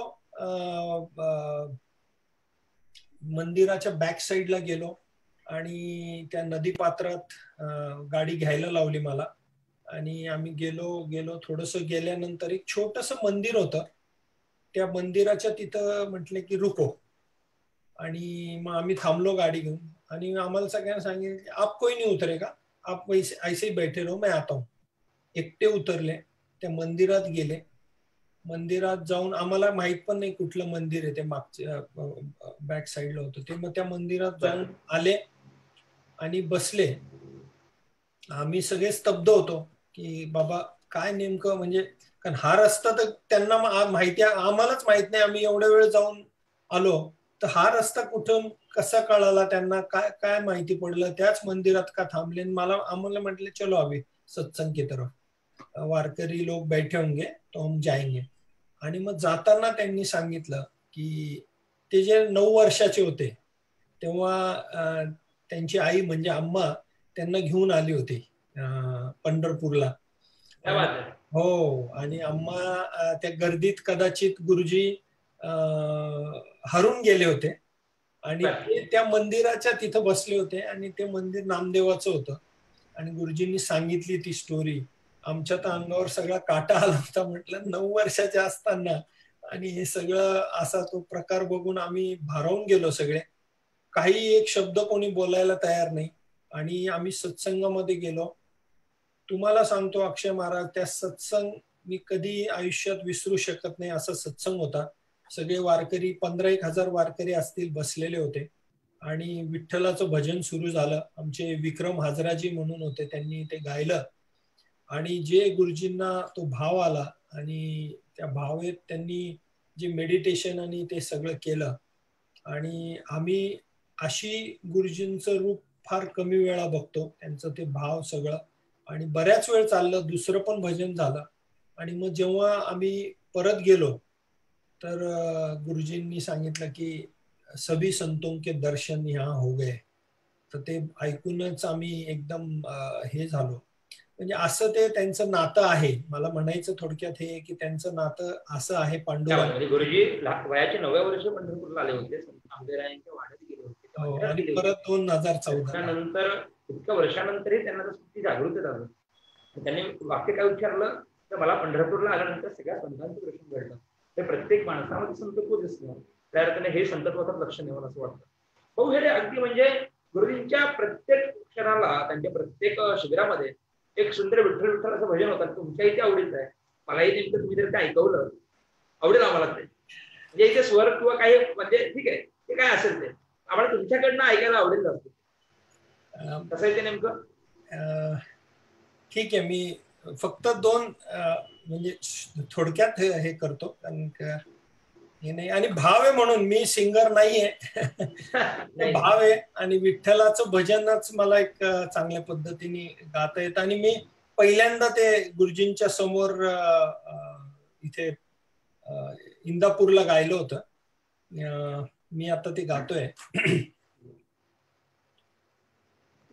मंदिराच्या बॅक साईडला गेलो आणि त्या नदी पात्रात गाडी घ्यायला लावली मला आणि आम्ही गेलो थोडस गेल्यानंतर एक छोटस मंदिर होतं. त्या मंदिराच्या तिथं म्हटले की रुको, आणि मग आम्ही थांबलो गाडी घेऊन आणि आम्हाला सगळ्यांना सांगितलं आप कोई नहीं उतरेगा, आप ऐसे ही बैठे रहो, मैं आता हूं. एकटे उतरले, त्या मंदिरात गेले. मंदिरात जाऊन आम्हाला माहित पण नाही कुठलं मंदिर आहे ते, मागच्या बॅक साईडला होतं ते. मग त्या मंदिरात जाऊन आले आणि बसले. आम्ही सगळे स्तब्ध होतो की बाबा काय नेमकं, म्हणजे कारण हा रस्ता तर त्यांना माहिती आहे, आम्हालाच माहित नाही, आम्ही एवढ्या वेळ जाऊन आलो, तर हा रस्ता कुठून कसा कळाला त्यांना, काय काय माहिती पडलं, त्याच मंदिरात का थांबले. आम्हाला म्हटले चलो अभी सत्संग की तरफ, वारकरी लोक बैठे होंगे तो हम जाएंगे. आणि मग जाताना त्यांनी सांगितलं की ते जे 9 वर्षाचे होते तेव्हा त्यांची आई म्हणजे अम्मा त्यांना घेऊन आली होती पंढरपूरला. हो, आणि अम्मा त्या गर्दीत कदाचित गुरुजी हरून गेले होते आणि ते त्या मंदिराच्या तिथं बसले होते आणि ते मंदिर नामदेवाचं होतं. आणि गुरुजींनी सांगितली ती स्टोरी, आमच्या तर अंगावर सगळा काटा आला होता. म्हटलं 9 वर्षाचे असताना आणि हे सगळं असा तो प्रकार बघून आम्ही भारावून गेलो सगळे. काही एक शब्द कोणी बोलायला तयार नाही आणि आम्ही सत्संगामध्ये गेलो. तुम्हाला सांगतो अक्षय महाराज, त्या सत्संग मी कधी आयुष्यात विसरू शकत नाही, असा सत्संग होता. सगळे वारकरी 15,000 वारकरी असतील बसलेले होते आणि विठ्ठलाचं भजन सुरू झालं. आमचे विक्रम हाजराजी म्हणून होते, त्यांनी ते गायलं आणि जे गुरुजींना तो भाव आला आणि त्या भावेत त्यांनी जे मेडिटेशन आणि ते सगळं केलं. आणि आम्ही अशी गुरुजींचं रूप फार कमी वेळा बघतो, त्यांचं ते भाव सगळं. आणि बऱ्याच वेळ चाललं, दुसरं पण भजन झालं. आणि मग जेव्हा आम्ही परत गेलो तर गुरुजींनी सांगितलं की सभी संतों के दर्शन यहाँ हो गए. तर ते ऐकूनच आम्ही एकदम हे झालो. म्हणजे असं ते त्यांचं नातं आहे. मला म्हणायचं थोडक्यात हे की त्यांचं नातं असं आहे पांडुरंग. म्हणजे गुरुजी वयाच्या 9व्या वर्षी पंढरपूरला आले होते, आंबेरायांच्या वाड्यात गेले होते आणि परत 2014 नंतर इतक्या वर्षानंतरही त्यांना सुट्टी जागृत झालं. त्यांनी वाक्य काय उच्चारलं तर मला पंढरपूरला आल्यानंतर सगळ्या संतांचं दर्शन घडलं. ते प्रत्येक माणसामध्ये संतत्व दिसलं, त्या अर्थाने हे संतत्वाचं लक्षण आहे मला असं वाटतं. भाऊ हे अगदी म्हणजे गुरुजींच्या प्रत्येक क्षणाला त्यांच्या प्रत्येक शिबिरामध्ये एक सुंदर विठ्ठल विठ्ठल असं भजन होतं. तुमच्या इथे आवडीचं आहे, मलाही नेमकं तुम्ही जर काय ऐकवलं आवडेल आम्हाला ते. म्हणजे इथे स्वर किंवा काही म्हणजे ठीक आहे ते काय असेल ते आम्हाला तुमच्याकडनं ऐकायला आवडेल जास्त. कसं आहे ते नेमकं? ठीक आहे, मी फक्त 2 म्हणजे थोडक्यात हे करतो कारण हे नाही. आणि भाव आहे म्हणून, मी सिंगर नाहीये. भाव आहे आणि विठ्ठलाचं भजनच मला एक चांगल्या पद्धतीने गाता येतं. आणि मी पहिल्यांदा ते गुरुजींच्या समोर इथे इंदापूरला गायलं होतं. मी आता ते गातोय.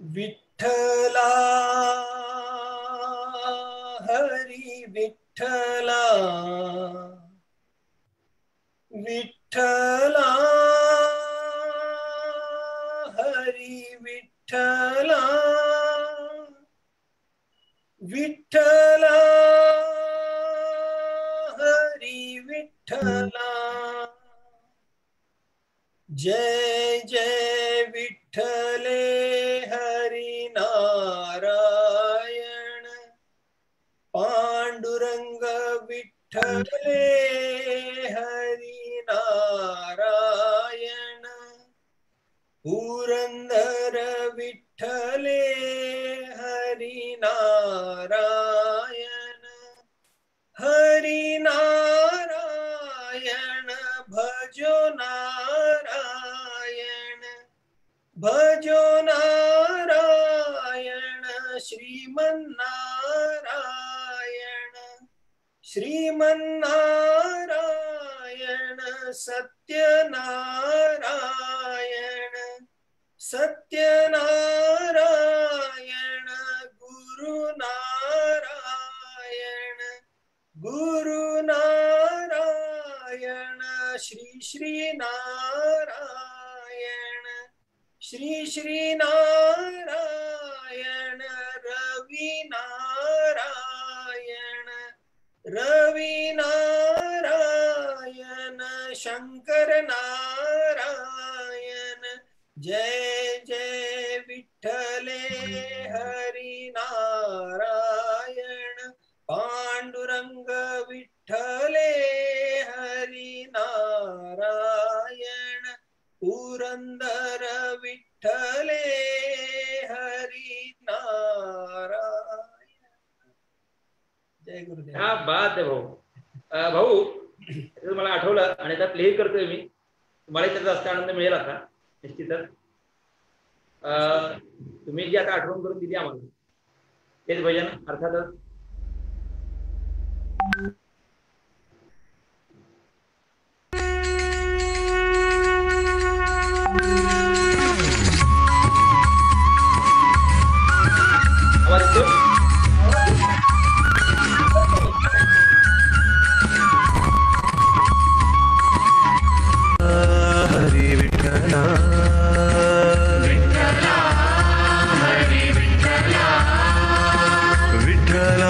विठ्ठला हरी विठ्ठला विठ्ठला हरी विठ्ठला विठ्ठला हरी विठ्ठला जय जय विठ्ठले हरी नारायण पांडुरंग विठ्ठले हरी नारायण पुरंदर विठ्ठले हरी नारायण हरी नारायण भजो नारायण भजो नारायण श्रीमन्नारायण श्रीमन्नारायण सत्यनारायण सत्यनारायण गुरुनारायण गुरुनारायण श्री श्री नारायण श्री श्री नारायण रवि नारायण रवि नारायण शंकर नारायण जय जय विठ्ठले हरी नारायण पांडुरंग विठ्ठले हरी नारायण पुरंदर विठ्ठले हरी नारायण. जय गुरुदेव. हा बात आहे भाऊ. भाऊ मला आठवलं आणि आता प्ले करतोय मी, तुम्हाला त्याचा जास्त आनंद मिळेल आता निश्चितच. तुम्ही जी आता आठवण करून दिली आम्हाला तेच भजन अर्थातच विठ्ठला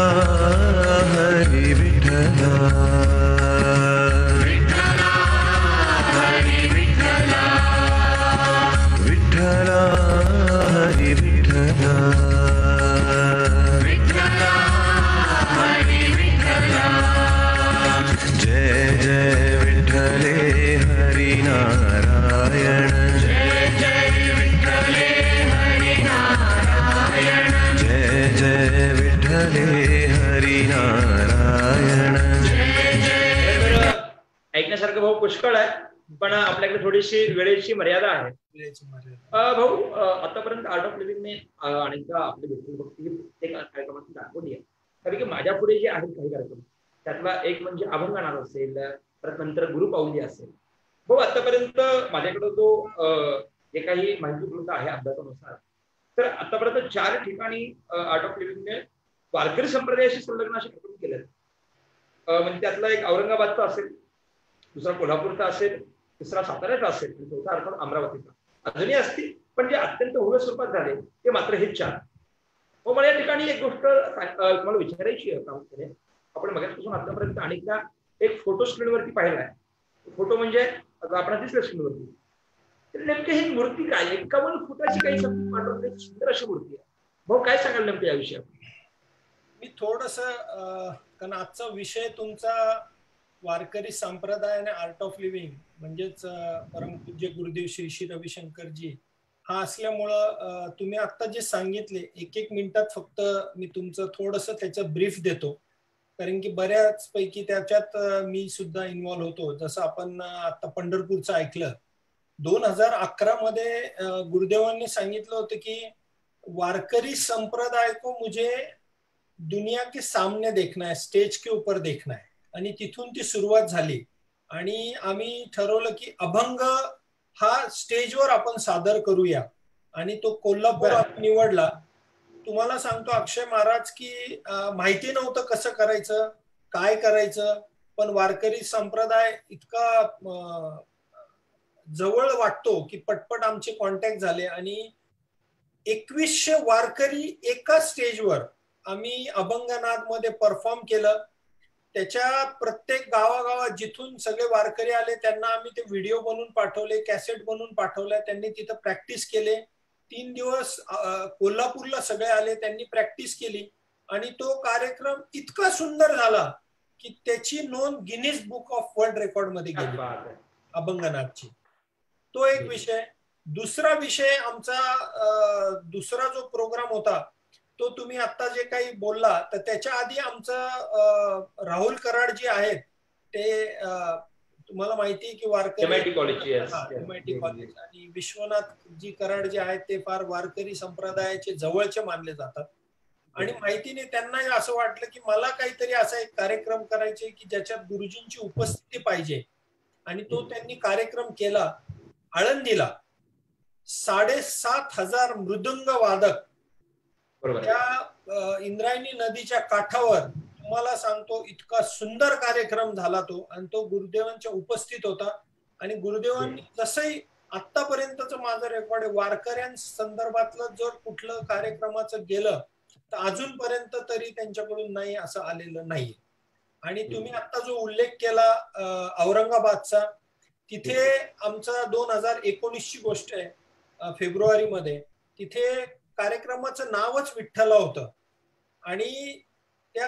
सांगण्यासारखं भाऊ पुष्कळ आहे, पण आपल्याकडे थोडीशी वेळेची मर्यादा आहे. भाऊ आतापर्यंत आर्ट ऑफ लिव्हिंगने अनेकदा आपली व्यक्तिभक्ती प्रत्येक कार्यक्रमात दाखवली आहे. कारण की माझ्या पुढे जे आहेत काही कार्यक्रम, त्यातला एक म्हणजे अभंगनाद असेल, परत नंतर गुरुपाऊली असेल. भाऊ आतापर्यंत माझ्याकडे तो जे काही माहिती उपलब्ध आहे अभ्यासानुसार, तर आतापर्यंत 4 ठिकाणी आर्ट ऑफ लिव्हिंगने वारकरी संप्रदायाशी संलग्न असे कार्यक्रम केले. म्हणजे त्यातला एक औरंगाबादचा असेल, दुसरा कोल्हापूरचा असेल, तिसरा साताऱ्याचा असेल, चौथा अर्थात अमरावतीचा. अजूनही असतील, पण जे अत्यंत भव्य स्वरूपात झाले ते मात्र हे 4. मग मला या ठिकाणी एक गोष्ट तुम्हाला विचारायची आहे. आपण मगापासून आतापर्यंत अनेकदा एक फोटो स्क्रीनवरती पाहिलाय. फोटो म्हणजे आपण दिसलं स्क्रीनवरती. तर नेमकी ही मूर्ती काय? 51 फुटाची काही सुंदर अशी मूर्ती आहे. भाऊ काय सांगाल नेमकं या विषयावर? मी थोडस, कारण आजचा विषय तुमचा वारकरी संप्रदाय आणि आर्ट ऑफ लिव्हिंग म्हणजेच परमपूज्य गुरुदेव श्री श्री रविशंकरजी हा असल्यामुळं तुम्ही आता जे सांगितले 1-1 मिनिटात फक्त मी तुमचं थोडंसं त्याचं ब्रीफ देतो. कारण की बऱ्याच पैकी त्याच्यात मी सुद्धा इन्व्हॉल्व होतो. जसं आपण आता पंढरपूरचं ऐकलं, 2011 मध्ये गुरुदेवांनी सांगितलं होतं की वारकरी संप्रदाय को मुझे दुनिया के सामने देखना है, स्टेज के ऊपर देखना है. आणि तिथून ती सुरुवात झाली आणि आम्ही ठरवलं की अभंग हा स्टेजवर आपण सादर करूया आणि तो कोल्हापूर निवडला. तुम्हाला सांगतो अक्षय महाराज की माहिती नव्हतं कसं करायचं, काय करायचं, पण वारकरी संप्रदाय इतका जवळ वाटतो की पटपट आमचे कॉन्टॅक्ट झाले आणि 2100 वारकरी एका स्टेजवर आम्ही अभंगनाद मध्ये परफॉर्म केलं. त्याच्या प्रत्येक गावागावात जिथून सगळे वारकरी आले त्यांना आम्ही ते व्हिडिओ बनवून पाठवले, कॅसेट बनवून पाठवल्या. त्यांनी तिथं प्रॅक्टिस केले. 3 दिवस कोल्हापूरला सगळे आले, त्यांनी प्रॅक्टिस केली आणि तो कार्यक्रम इतका सुंदर झाला की त्याची नोंद Guinness book of world record मध्ये गेली अभंगनाथची. तो एक विषय. दुसरा विषय आमचा दुसरा जो प्रोग्राम होता तो तुम्ही आता जे काही बोलला, तर त्याच्या आधी आमचं राहुल कराड जे आहेत ते तुम्हाला माहिती आहे की वारकरी MIT कॉलेज आणि विश्वनाथ जी कराड जे आहेत ते फार वारकरी संप्रदायाचे जवळचे मानले जातात. आणि माहिती नाही त्यांना असं वाटलं की मला काहीतरी असा एक कार्यक्रम करायचे की ज्याच्यात गुरुजींची उपस्थिती पाहिजे आणि तो त्यांनी कार्यक्रम केला. आळंदीला 7,500 मृदंग वादक त्या इंद्रायणी नदीच्या काठावर, तुम्हाला सांगतो इतका सुंदर कार्यक्रम झाला तो. आणि तो गुरुदेवांच्या उपस्थित होता. आणि गुरुदेवांनी जसंही आतापर्यंतच माझं रेकॉर्ड आहे वारकऱ्यांसंदर्भातलं जर कुठलं कार्यक्रमाचं गेलं तर अजूनपर्यंत तरी त्यांच्याकडून नाही असं आलेलं नाही. आणि तुम्ही आता जो उल्लेख केला औरंगाबादचा, तिथे आमचा 2019ची गोष्ट आहे, फेब्रुवारीमध्ये तिथे कार्यक्रमाचं नावच विठ्ठला होतं आणि त्या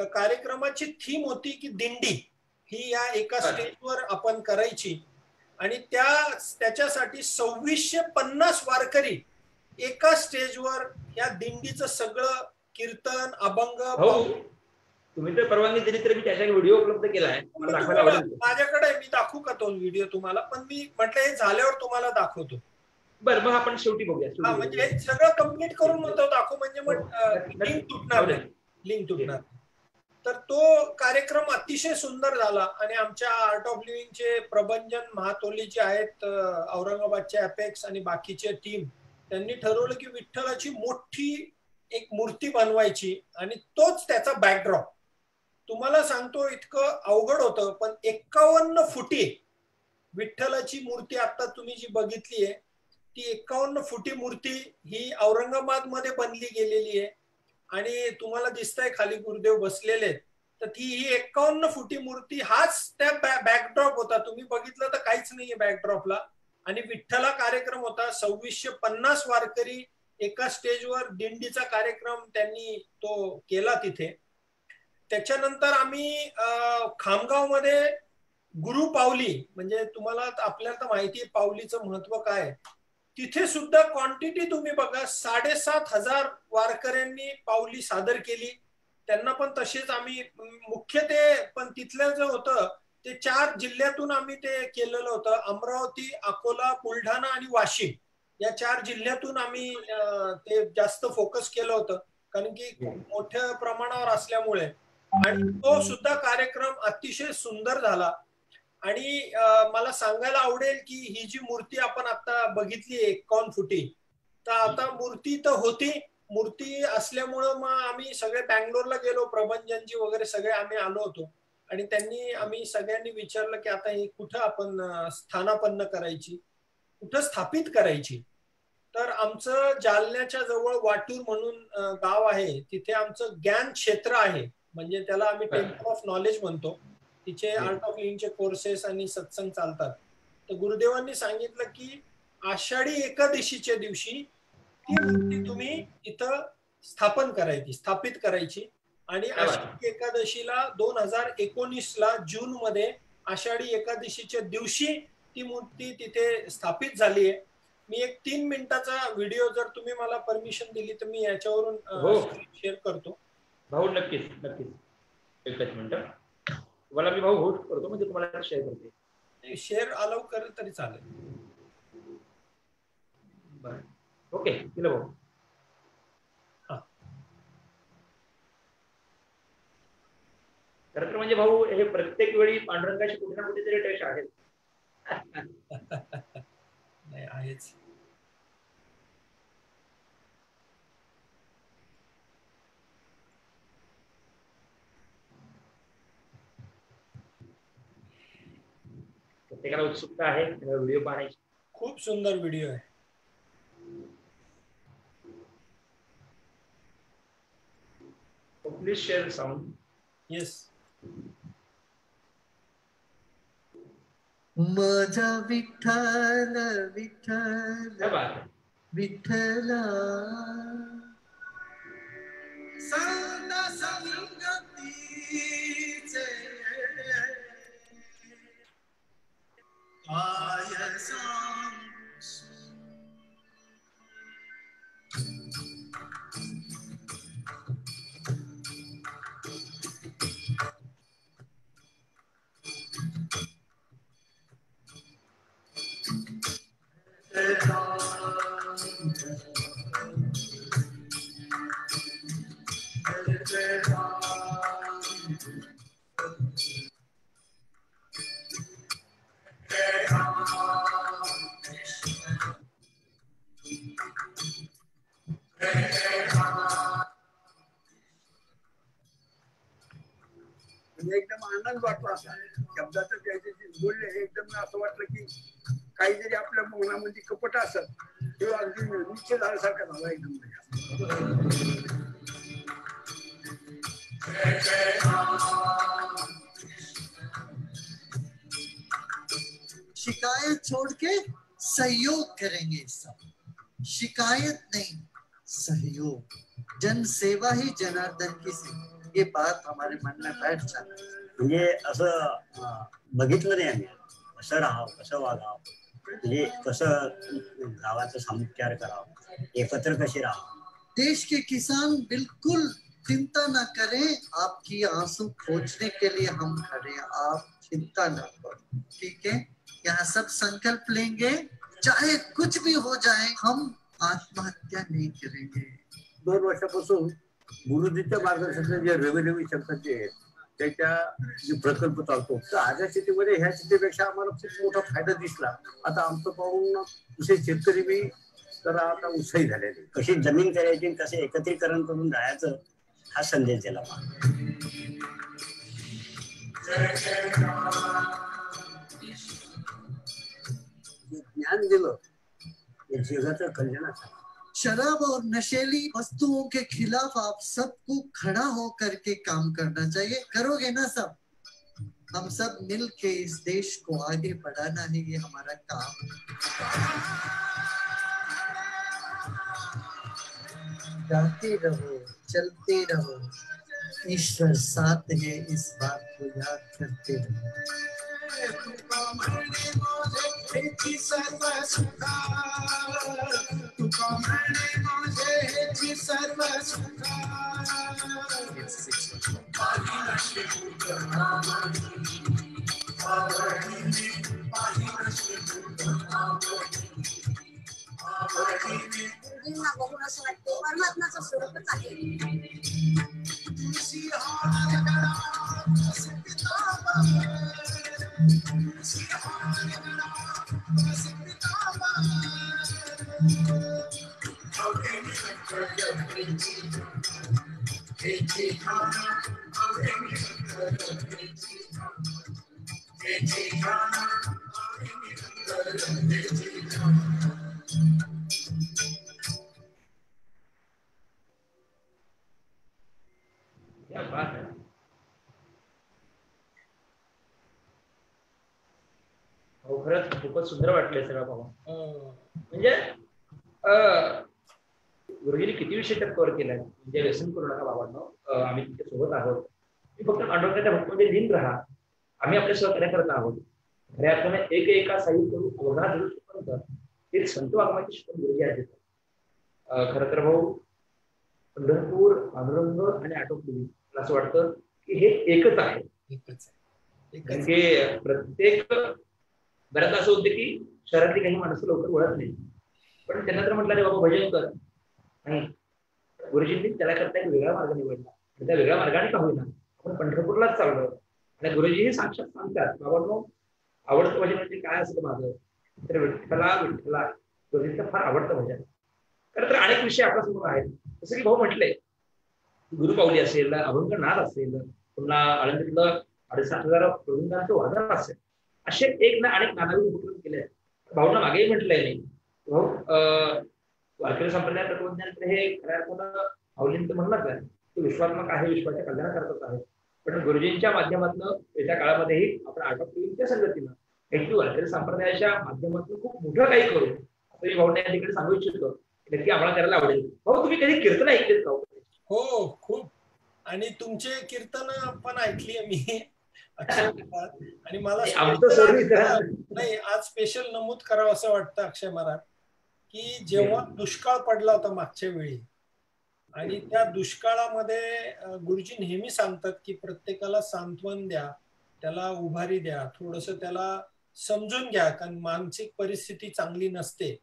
कार्यक्रमाची थीम होती की दिंडी ही या एका स्टेजवर आपण करायची आणि त्याच्यासाठी 2650 वारकरी एका स्टेजवर या दिंडीचं सगळं कीर्तन अभंग. तुम्ही तर परवानगी दिली तर मी त्याचा व्हिडिओ उपलब्ध केलाय, माझ्याकडे. मी दाखवू का तो व्हिडिओ तुम्हाला? पण मी म्हटलं हे झाल्यावर तुम्हाला दाखवतो. बरं, मग आपण शेवटी बघूया. म्हणजे सगळं कम्प्लीट करून म्हणतो दाखवू, म्हणजे मग लिंक तुटणार. तर तो कार्यक्रम अतिशय सुंदर झाला आणि आमच्या आर्ट ऑफ लिव्हिंगचे प्रबंधन महातोली जे आहेत औरंगाबादचे अपेक्स आणि बाकीचे टीम, त्यांनी ठरवलं की विठ्ठलाची मोठी एक मूर्ती बनवायची आणि तोच त्याचा बॅकड्रॉप. तुम्हाला सांगतो इतकं अवघड होतं, पण 51 फुटी विठ्ठलाची मूर्ती आता तुम्ही जी बघितली आहे ती 51 फुटी मूर्ती ही औरंगाबाद मध्ये बनली गेलेली आहे. आणि तुम्हाला दिसतंय खाली गुरुदेव बसलेले, तर ती ही 51 फुटी मूर्ती हाच त्या बॅकड्रॉप होता. तुम्ही बघितलं तर काहीच नाहीये बॅकड्रॉपला. आणि विठ्ठला कार्यक्रम होता. 2650 वारकरी एका स्टेजवर दिंडीचा कार्यक्रम त्यांनी तो केला तिथे. त्याच्यानंतर आम्ही खामगाव मध्ये गुरु पावली, म्हणजे तुम्हाला आपल्याला तर माहिती आहे पावलीचं महत्व काय. तिथे सुद्धा क्वांटिटी तुम्ही बघा, 7,500 वारकऱ्यांनी पावली सादर केली. त्यांना पण तसेच आम्ही मुख्य ते, पण तिथलं जे होतं ते 4 जिल्ह्यातून आम्ही ते केलेलं होतं. अमरावती, अकोला, बुलढाणा आणि वाशिम या 4 जिल्ह्यातून आम्ही ते जास्त फोकस केलं होतं, कारण की खूप मोठ्या प्रमाणावर असल्यामुळे. आणि तो सुद्धा कार्यक्रम अतिशय सुंदर झाला. आणि मला सांगायला आवडेल की ही जी मूर्ती आपण आता बघितली 51 फुटी, तर आता मूर्ती तर होती, मूर्ती असल्यामुळं मग आम्ही सगळे बँगलोरला गेलो, प्रभंजनजी वगैरे सगळे आम्ही आलो होतो. आणि त्यांनी आम्ही सगळ्यांनी विचारलं की आता ही कुठं आपण स्थानापन्न करायची, कुठं स्थापित करायची. तर आमचं जालन्याच्या जवळ वाटूर म्हणून गाव आहे, तिथे आमचं ज्ञान क्षेत्र आहे, म्हणजे त्याला आम्ही टेम्पल ऑफ नॉलेज म्हणतो. तिचे आर्ट ऑफ लिव्हिंगचे कोर्सेस आणि सत्संग चालतात. तर गुरुदेवांनी सांगितलं की आषाढी एकादशीच्या दिवशी ती मूर्ती तुम्ही इथं स्थापित करायची. आणि आषाढी एकादशीला 2019ला जून मध्ये आषाढी एकादशीच्या दिवशी ती मूर्ती तिथे स्थापित झाली आहे. मी एक 3 मिनिटाचा व्हिडिओ, जर तुम्ही मला परमिशन दिली तर मी याच्यावरून शेअर करतो. भाऊ नक्कीच नक्कीच, एकच मिनिट तुम्हाला मी भाऊ होस्ट करतो, म्हणजे तुम्हाला शेअर करते. शेअर अलाउ करेल तरी चालेल. बरं, ओके केलं भाऊ. खरं तर म्हणजे भाऊ हे प्रत्येक वेळी पांडुरंगाशी कुठे ना कुठेतरी टच आहे. नाही आहेच. प्रत्येकाला उत्सुकता आहे व्हिडिओ पाहण्याची. खूप सुंदर व्हिडिओ आहे. Please share sound. येस. माझा विठ्ठल विठ्ठल विठ्ठला सदा संगतीचे काय सांगू. एकदम आनंद वाटला. शब्दाचं त्याच्याशी बोलले एकदम असं वाटलं की काही जरी आपल्या मनामध्ये कपट असत तेव्हा अगदी निश्चित झाल्यासारखं झाला एकदम. शिकायत छोड़ के सहयोग करेंगे सब, शिकायत नहीं सहयोग, जन सेवा ही जनार्दन की सेवा. ये बात हमारे मन में बैठ जाती. म्हणजे असं बघितलं नाही आम्ही कसं राहावं, कसं वागावं, म्हणजे कसं गावाचं सामुख्यार करावं, एकत्र कशी राहावं. देश के किसान बिल्कुल चिंता न करें, आपकी आंसू पोंछने के लिए हम खड़े हैं, आप चिंता न करो. ठीक है, यहाँ सब संकल्प लेंगे, चाहे कुछ भी हो जाए हम आत्महत्या नहीं करेंगे. 2 वर्षापासून गुरुजीच्या मार्गदर्शनाचे जे रवी शब्दाचे त्याच्या जे प्रकल्प चालतो, तर आजच्या स्थितीमध्ये ह्या स्थितीपेक्षा आम्हाला खूप मोठा फायदा दिसला. आता आमचं पाहून विशेष शेतकरी बी तर आता उत्साही झालेले. कशी जमीन करायची, कसं एकत्रीकरण करून राहायचं, हा संदेश दिला. ज्ञान दिलं हे जगाचं कल्याणाचं. शराब और नशेली वस्तुओं के खिलाफ आप सबको खड़ा होकर के काम करना चाहिए. करोगे ना सब? हम सब मिल के इस देश को आगे बढ़ाना है, ये हमारा काम. गाते रहो, चलते रहो, ईश्वर साथ है, इस बात को याद करते रहो. असं वाटतं परमात्माचं स्वरूपच आहे. क्या बात है. हो खरंच खूपच सुंदर वाटलंय सगळं पाहून. म्हणजे गुरुजींनी किती विषय त्यात कव्हर केलाय. म्हणजे व्यसन करू नका बाबांनो, आम्ही तुमच्या सोबत आहोत. तुम्ही फक्त पांडुरंगाच्या भक्तीमध्ये लीन राहा, आम्ही आपल्या सहकार्य करत आहोत. खऱ्या अर्थाने एक एका साहित्य करू अवघा धरू शिकवत ते संत वागमाची शिकवण गुरुजी आहेत. खरं तर भाऊ पंढरपूर, पांडुरंग आणि आटोपली असं वाटतं की हे एकच आहे. कारण की प्रत्येक बऱ्याच असं होतं की शहरातली काही माणसं लवकर वळत नाही, पण त्यांना जर म्हटलं रे बाबा भजन कर, नाही, गुरुजींनी त्याला करता एक वेगळा मार्ग निवडला. आणि त्या वेगळ्या मार्गाने का होईना आपण पंढरपूरलाच चाललो. आणि गुरुजीही साक्षात सांगतात बाबांनो, आवडतं भजन म्हणजे काय असतं माझं तर विठ्ठला विठ्ठला. गुरुजींचं फार आवडतं भजन. खरं तर अनेक विषय आपल्या समोर आहेत. जसं की भाऊ म्हटलंय, गुरुपावली असेल, अभंग नाद असेल, पुन्हा आळंदीतलं 6,500 प्रबंधांचं वादन असेल, असे एक ना अनेक नानावी उपक्रम केले. भाऊना मागेही म्हटलंय नाही भाऊ, वारकरी संप्रदाय तत्वज्ञान हे खऱ्या अर्थानं माऊलींचं म्हणणंच आहे की विश्वात्मक आहे, विश्वाच्या कल्याणाकरताच आहे. पण गुरुजींच्या माध्यमातून येत्या काळामध्येही आपण आटोपच्या संगतीनं एक वारकरी संप्रदायाच्या माध्यमातून खूप मोठं काही करू असं मी भाऊंना या ठिकाणी सांगू इच्छितो. नक्की आम्हाला करायला आवडेल. भाऊ तुम्ही कधी कीर्तन ऐकलेत का? हो खूप. आणि तुमचे कीर्तन पण ऐकली मी अक्षय. आणि मला नाही आज स्पेशल नमूद करावं असं वाटतं अक्षय महाराज की जेव्हा दुष्काळ पडला होता मागच्या वेळी, आणि त्या दुष्काळामध्ये गुरुजी नेहमी सांगतात की प्रत्येकाला सांत्वन द्या, त्याला उभारी द्या, थोडस त्याला समजून घ्या, कारण मानसिक परिस्थिती चांगली नसते.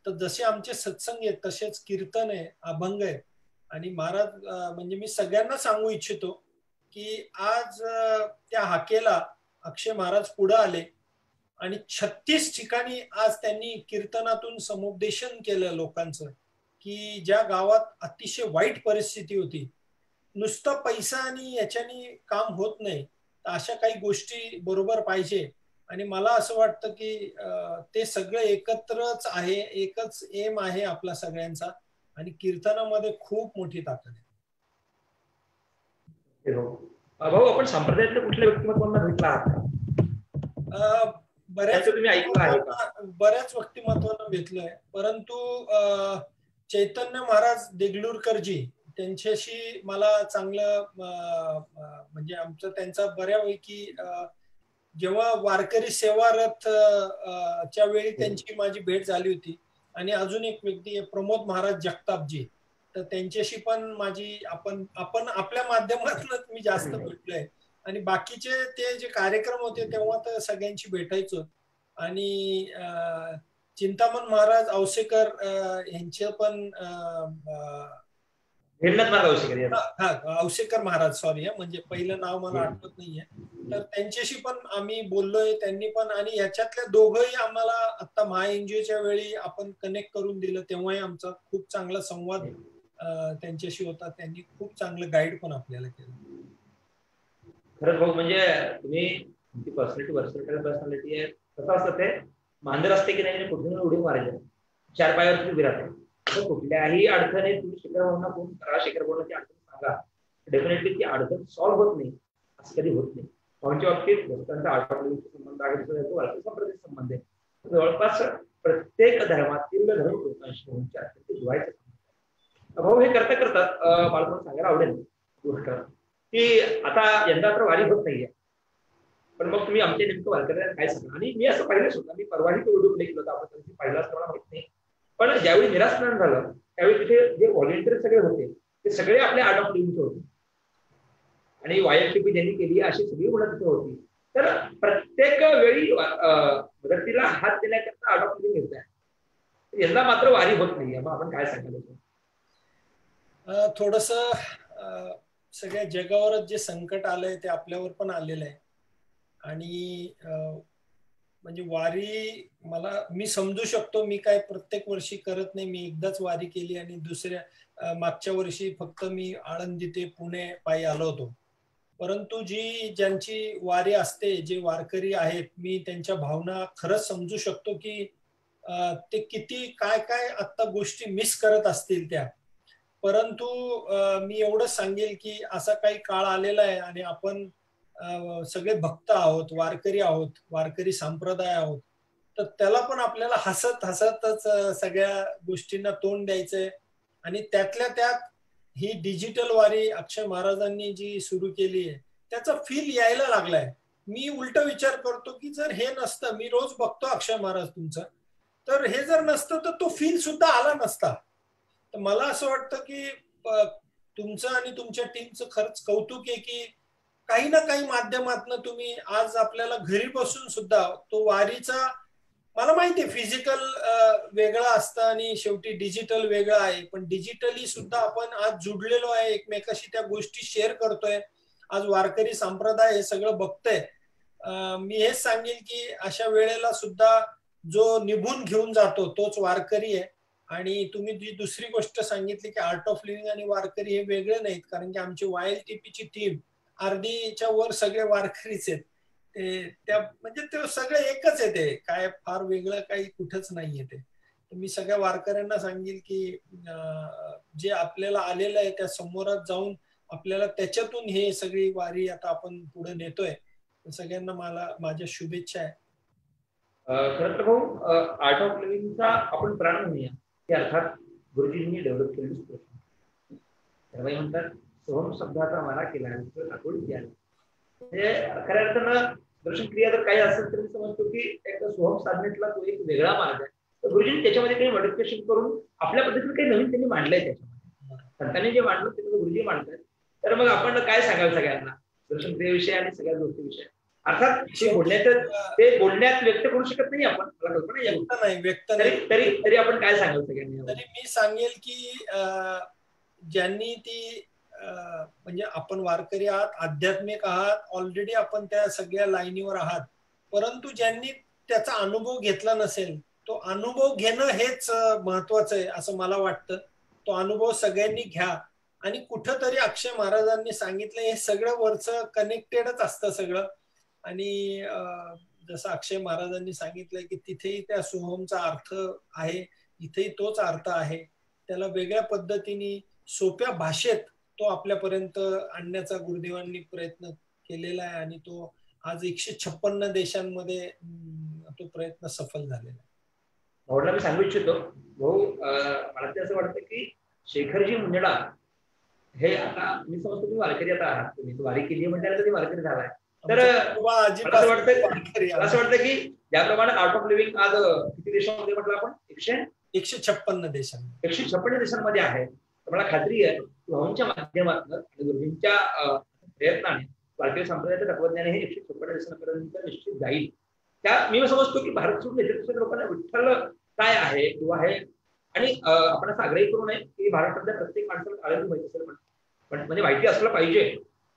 तर जसे आमचे सत्संग आहेत तसेच कीर्तन आहे, अभंग आहे. आणि महाराज म्हणजे मी सगळ्यांना सांगू इच्छितो की आज त्या हाकेला अक्षय महाराज पुढे आले आणि 36 ठिकाणी आज त्यांनी कीर्तनातून समुपदेशन केलं लोकांचं, की ज्या गावात अतिशय वाईट परिस्थिती होती, नुसतं पैसा आणि याच्यानी काम होत नाही, तर अशा काही गोष्टी बरोबर पाहिजे. आणि मला असं वाटतं की ते सगळं एकत्रच आहे, एकच एम आहे आपला सगळ्यांचा, आणि कीर्तनामध्ये खूप मोठी ताकद आहे. भाऊ आपण संप्रदायातल्या कुठल्या व्यक्तिमत्वांना भेटला आहात? बऱ्याच व्यक्तिमत्वांना भेटलंय, परंतु चैतन्य महाराज देगलूरकरजी त्यांच्याशी मला चांगलं म्हणजे आमचं त्यांचा बऱ्यापैकी जेव्हा वारकरी सेवा रथ च्या वेळी त्यांची माझी भेट झाली होती. आणि अजून एक व्यक्ती प्रमोद महाराज जगतापजी, तर त्यांच्याशी पण माझी आपण आपल्या माध्यमातूनच मी जास्त भेटलोय. आणि बाकीचे ते जे कार्यक्रम होते तेव्हा तर सगळ्यांशी भेटायचो. आणि चिंतामण महाराज औसेकर यांचे पण औसेकर महाराज, सॉरी म्हणजे पहिलं नाव मला आठवत नाहीये, तर त्यांच्याशी पण आम्ही बोललोय, त्यांनी पण. आणि ह्याच्यातल्या दोघंही आम्हाला आता महा एनजीओच्या वेळी आपण कनेक्ट करून दिलं, तेव्हाही आमचा खूप चांगला संवाद त्यांच्याशी होता. त्यांनी खूप चांगलं गाईड पण आपल्याला केलं. खरंच भाऊ, म्हणजे तुम्ही पर्सनॅलिटी आहे. कसं असतं ते मांजर असते की नाही, कुठून उडी मारायचं, 4 पायावरती उभी राहते. कुठल्याही अडचणी तुम्ही शिखर भावना फोन करा, शिखर भावनाची अडचण सांगा, डेफिनेटली ती अडचण सॉल्व्ह होत नाही असं कधी होत नाही. भाऊंच्या बाबतीत भक्तांचा आठवडीचा संबंध आहे, वारकरी संप्रदायाचा संबंध आहे. जवळपास प्रत्येक धर्मातील धर्म लोकांशी अत्यंत जिव्हाळ्याचा संबंध. भाऊ हे करता करतात मला सांगायला आवडेल गोष्ट की आता यंदा तर वारी होत नाहीये, पण मग तुम्ही आमच्या नेमकं वारकऱ्यांना काय सांगा. आणि मी असं पाहिलंच होतं, मी परवाही तो व्हिडिओ प्ले केला होता, आपण पाहिला असं मला माहित नाही. पण ज्यावेळी निरास्नान झालं त्यावेळी तिथे जे व्हॉलेंटियर सगळे होते ते सगळे आपल्या आर्ट ऑफ लिव्हिंगचे होते, आणि वायरशिपी ज्यांनी केली अशी सगळी मुलं तिथे होती. तर प्रत्येक वेळी मदतीला हात देण्याकरता आर्ट ऑफ लिव्हिंग येत आहे. यंदा मात्र वारी होत नाहीये, मग आपण काय सांगायचं. थोडस सगळ्या जगावरच जे संकट आलंय ते आपल्यावर पण आलेलं आहे. आणि म्हणजे वारी मी समजू शकतो. मी काय प्रत्येक वर्षी करत नाही. मी एकदाच वारी केली आणि मागच्या वर्षी फक्त मी आळंदी ते पुणे पायी आलो होतो. परंतु ज्यांची वारी असते, जे वारकरी आहेत, मी त्यांच्या भावना खरंच समजू शकतो की ते किती काय काय आता गोष्टी मिस करत असतील त्या. परंतु मी एवढंच सांगेल की असा काही काळ आलेला आहे आणि आपण सगळे भक्त आहोत, वारकरी आहोत, वारकरी संप्रदाय आहोत. तर त्याला पण आपल्याला हसत हसतच सगळ्या गोष्टींना तोंड द्यायचंय. आणि त्यातल्या त्यात ही डिजिटल वारी अक्षय महाराजांनी जी सुरू केली आहे त्याचा फील यायला लागलाय. मी उलट विचार करतो की जर हे नसतं, मी रोज बघतो अक्षय महाराज तुमचा, तर हे जर नसतं तर तो फील सुद्धा आला नसता. तर मला असं वाटतं की तुमचं आणि तुमच्या टीमचं खरंच कौतुक आहे की काही ना काही माध्यमातून तुम्ही आज आपल्याला घरी बसून सुद्धा तो वारीचा, मला माहिती आहे फिजिकल वेगळं असतं आणि शेवटी डिजिटल वेगळं आहे, पण डिजिटली सुद्धा आपण आज जुडलेलो आहे एकमेकाशी, त्या गोष्टी शेअर करतोय. आज वारकरी संप्रदाय हे सगळं बघतोय. मी हेच सांगेल की अशा वेळेला सुद्धा जो निभून घेऊन जातो तोच वारकरी आहे. आणि तुम्ही जी दुसरी गोष्ट सांगितली की आर्ट ऑफ लिव्हिंग आणि वारकरी हे वेगळे नाहीत, कारण की आमची YLTPची टीम अर्धीच्या वर सगळे वारकरीच आहेत. त्या म्हणजे ते सगळे एकच आहे, ते काय फार वेगळं काही कुठंच नाहीये ते. मी सगळ्या वारकऱ्यांना सांगेल की जे आपल्याला आलेलं आहे त्या समोरात जाऊन आपल्याला त्याच्यातून हे सगळी वारी आता आपण पुढे नेतोय. सगळ्यांना माझ्या शुभेच्छा आहे. खरं तर भाऊ, आर्ट ऑफ लिव्हिंगचा आपण प्राण म्हणूया, हे अर्थात गुरुजींनी डेव्हलप केलेली त्यामुळे म्हणतात सोहम शब्दाचा मारा केला हे खऱ्या अर्थानं दर्शन क्रिया जर काही असेल तर मी समजतो की एक सोहम साधनेतला तो एक वेगळा मार्ग आहे. तर गुरुजींनी त्याच्यामध्ये काही मॉडिफिकेशन करून आपल्या पद्धतीने काही नवीन त्यांनी मांडलंय त्याच्यामध्ये. संतांनी जे मांडलं ते गुरुजी मांडतात. तर मग आपण काय सांगाल सगळ्यांना दर्शन क्रियेविषयी आणि सगळ्या गोष्टीविषयी? अर्थात ते बोलण्यात व्यक्त करू शकत नाही आपण, मला कल्पना व्यक्त तरी आपण काय सांगाल सगळ्यांनी? तरी मी सांगेल की ज्यांनी ती म्हणजे आपण वारकरी आहात, आध्यात्मिक आहात, ऑलरेडी आपण त्या सगळ्या लाईनीवर आहात, परंतु ज्यांनी त्याचा अनुभव घेतला नसेल, तो अनुभव घेणं हेच महत्वाचं आहे असं मला वाटतं. तो अनुभव सगळ्यांनी घ्या. आणि कुठंतरी अक्षय महाराजांनी सांगितलं हे सगळं वरचं कनेक्टेडच असतं सगळं. आणि जसं अक्षय महाराजांनी सांगितलंय की तिथेही त्या सोहमचा अर्थ आहे, इथेही तोच अर्थ आहे. त्याला वेगळ्या पद्धतीने सोप्या भाषेत तो आपल्यापर्यंत आणण्याचा गुरुदेवांनी प्रयत्न केलेला आहे आणि तो आज 156 देशांमध्ये तो प्रयत्न सफल झालेला आहे. भाऊला मी सांगू इच्छितो भाऊ, मला ते असं वाटतं की शेखरजी मुंजडा हे आता मी समजतो तुम्ही वारकरी आता आहात, तुम्ही वारी केली म्हणजे तुम्ही वारकरी झालाय. तर असं वाटतं की ज्याप्रमाणे आर्ट ऑफ लिव्हिंग आज किती देशांमध्ये म्हटलं आपण 156 देशांमध्ये 156 देशांमध्ये आहे. तर मला खात्री आहे भाऊंच्या माध्यमातून आणि गुरुजींच्या प्रयत्नाने वारकरी संप्रदायाच्या तत्वज्ञाने हे 156 देशांपर्यंत निश्चित जाईल. त्या मी समजतो की भारत सोडून इतर लोकांना विठ्ठल काय आहे किंवा आहे, आणि आपण असं आग्रही करू नये की महाराष्ट्रातल्या प्रत्येक माणसाला आळंदी माहिती असेल, पण म्हणजे माहिती असलं पाहिजे,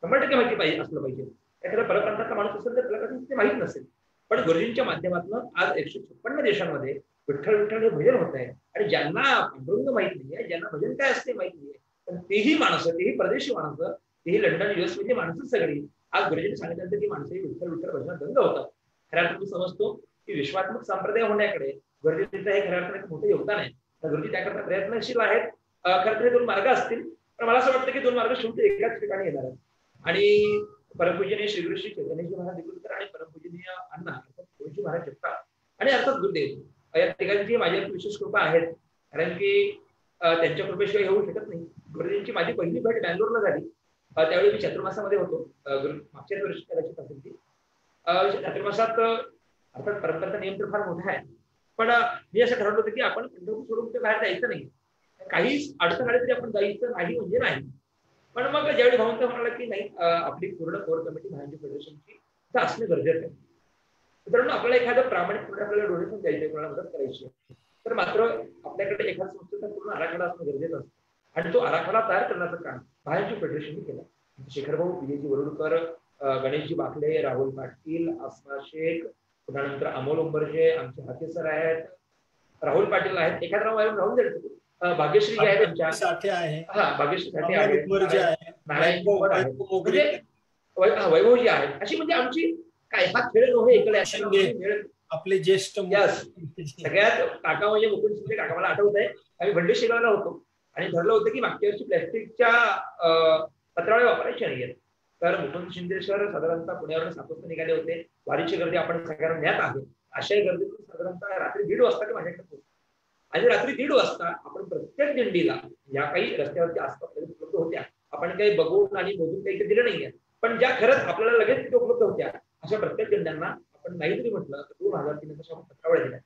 100% माहिती असलं पाहिजे. एखादा परप्रांताचा माणूस असेल तर त्याला कधी ते माहित नसेल. पण गुरुजींच्या माध्यमातून आज 156 देशांमध्ये विठ्ठल विठ्ठल हे भजन होत आहे. आणि ज्यांना पांडुरंग माहित नाहीये, ज्यांना भजन काय असते माहित नाहीये, पण तेही माणसं, तेही परदेशी माणसं, तेही लंडन US मधली माणसं सगळी आज गुरुजींनी सांगितल्यानंतर ती माणसं विठ्ठल विठ्ठल भजनात दंग होतात. खऱ्या अर्थाने समजतो की विश्वात्मक संप्रदाय होण्याकडे गुरुजींचं हे खऱ्या अर्थाने एक मोठं योगदान आहे. तर गुरुजी त्याकरता प्रयत्नशील आहेत. खरं तर हे 2 मार्ग असतील, पण मला असं वाटतं की 2 मार्ग शेवटी एकाच ठिकाणी येणार आहेत. आणि परमपूजनीय श्री गुरु श्री चैतन्यजी महाराज दिगुलकर आणि परमपूजनीय अण्णा अर्थात गुरुजी महाराज जगताप आणि अर्थात गुरुदेव या तिघांची माझ्यावर विशेष कृपा आहेत. कारण की त्यांच्या कृपेशिवाय होऊ शकत नाही. गुरुजींची माझी पहिली भेट बँगलोरला झाली. त्यावेळी मी चातुर्मासामध्ये होतो. मागच्याच वर्षी कदाचित असेल ती. चातुर्मासात अर्थात परंपरेचा नियम तर फार मोठा आहे, पण मी असं ठरवलं होतं की आपण पंढरपूर सोडून ते बाहेर जायचं नाही. काही अडचण आली तरी आपण जायचं नाही म्हणजे नाही. पण मग ज्यावेळी भाऊंचा म्हणाला की नाही, आपली पूर्ण कोर कमिटी महाराज फेडरेशनची असणं गरजेचं आहे. मित्रांनो, आपल्याला एखादं प्रामाणिकपणे आपल्याला डोनेशन द्यायचं, कोणाला मदत करायची, तर मात्र आपल्याकडे एखाद्या संस्थेचा पूर्ण आराखडा असणं गरजेचं असतं. आणि तो आराखडा तयार करण्याचं काम बाहेरची फेडरेशनने केलं. शेखर भाऊ, विजयजी वरुडकर, गणेशजी बाकले, राहुल पाटील, आसमा शेख, पुन्हा नंतर अमोल उंबरजे, आमचे हाके सर आहेत, राहुल पाटील आहेत, एखादा राहून जाईल, भाग्यश्री जी आहे त्यांच्या हा भाग्यश्री साठी आहे, नारायण म्हणजे वैभवजी आहेत. अशी म्हणजे आमची काय हा खेळ नव्हे इकडे आपले ज्येष्ठ सगळ्यात काका म्हणजे मुकुंद शिंदे काका. मला आठवत आहे आम्ही भंडे शेगावला होतो आणि ठरलं होतं की मागच्या वर्षी प्लॅस्टिकच्या पत्रावळ्या वापरायच्या नाहीयेत. तर मुकुंद शिंदे सर साधारणतः पुण्यावरून सातत्य निघाले होते. वारीची गर्दी आपण सगळ्यांना ज्ञात आहे. अशाही गर्दीतून साधारणतः रात्री 1:30 वाजता ते माझ्याकडे पोहोचले आणि रात्री 1:30 वाजता आपण प्रत्येक दिंडीला या काही रस्त्यावरती आसपास उपलब्ध होत्या, आपण काही बघून आणि मोजून काही दिलं नाहीये, पण ज्या खरंच आपल्याला लगेच तिथे उपलब्ध होत्या अशा प्रत्येक दिंड्यांना आपण नाही तरी म्हटलं तर 2,000 पत्रावळ्या दिल्या.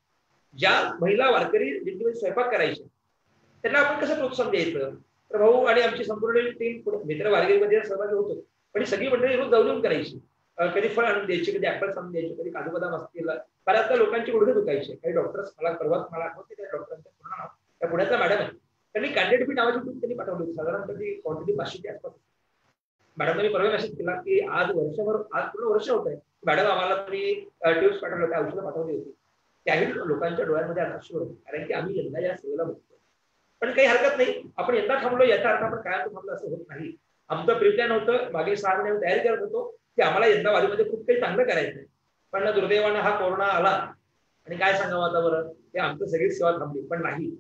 ज्या महिला वारकरी दिंडीमध्ये स्वयंपाक करायच्या त्यांना आपण कसं प्रोत्साहन द्यायचं. तर भाऊ आणि आमची संपूर्ण टीम मित्र वारकरीमध्ये सहभागी होतो, पण सगळी मंडळी रोज जाऊन करायची. कधी फळ आणून द्यायची, कधी ऍपल्स आणून द्यायची, कधी काजू बदाम असतील. बऱ्याचदा लोकांची गुडघे दुखायचे. काही डॉक्टर्स मला आठवते त्या डॉक्टरांचं पूर्ण नाव, त्या पुण्याचा मॅडम आहे, त्यांनी कॅन्डिडेट बी नावाची ग्रुप त्यांनी पाठवली होती. साधारणतः ती क्वांटिटी 500 आसपास. मॅडमने मी परवा मेसेज केला की आज पूर्ण वर्ष होत आहे मॅडम, आम्हाला तुम्ही ट्यूब्स पाठवले होते, औषधं पाठवली होती. त्याही लोकांच्या डोळ्यामध्ये आता अश्रू होते, कारण की आम्ही यंदा या सेवेला बघतो. पण काही हरकत नाही, आपण यंदा थांबलो याचा अर्थ आपण काय थांबलो असं होत नाही. आमचं प्रिप्लॅन होतं, मागे 6 महिने तयारी करत होतो की आम्हाला यंदा वारीमध्ये खूप काही चांगलं करायचं आहे. पण दुर्दैवानं हा कोरोना आला आणि काय सांगावं आता बरं, ते आमचं सगळीच सेवा थांबली. पण नाही,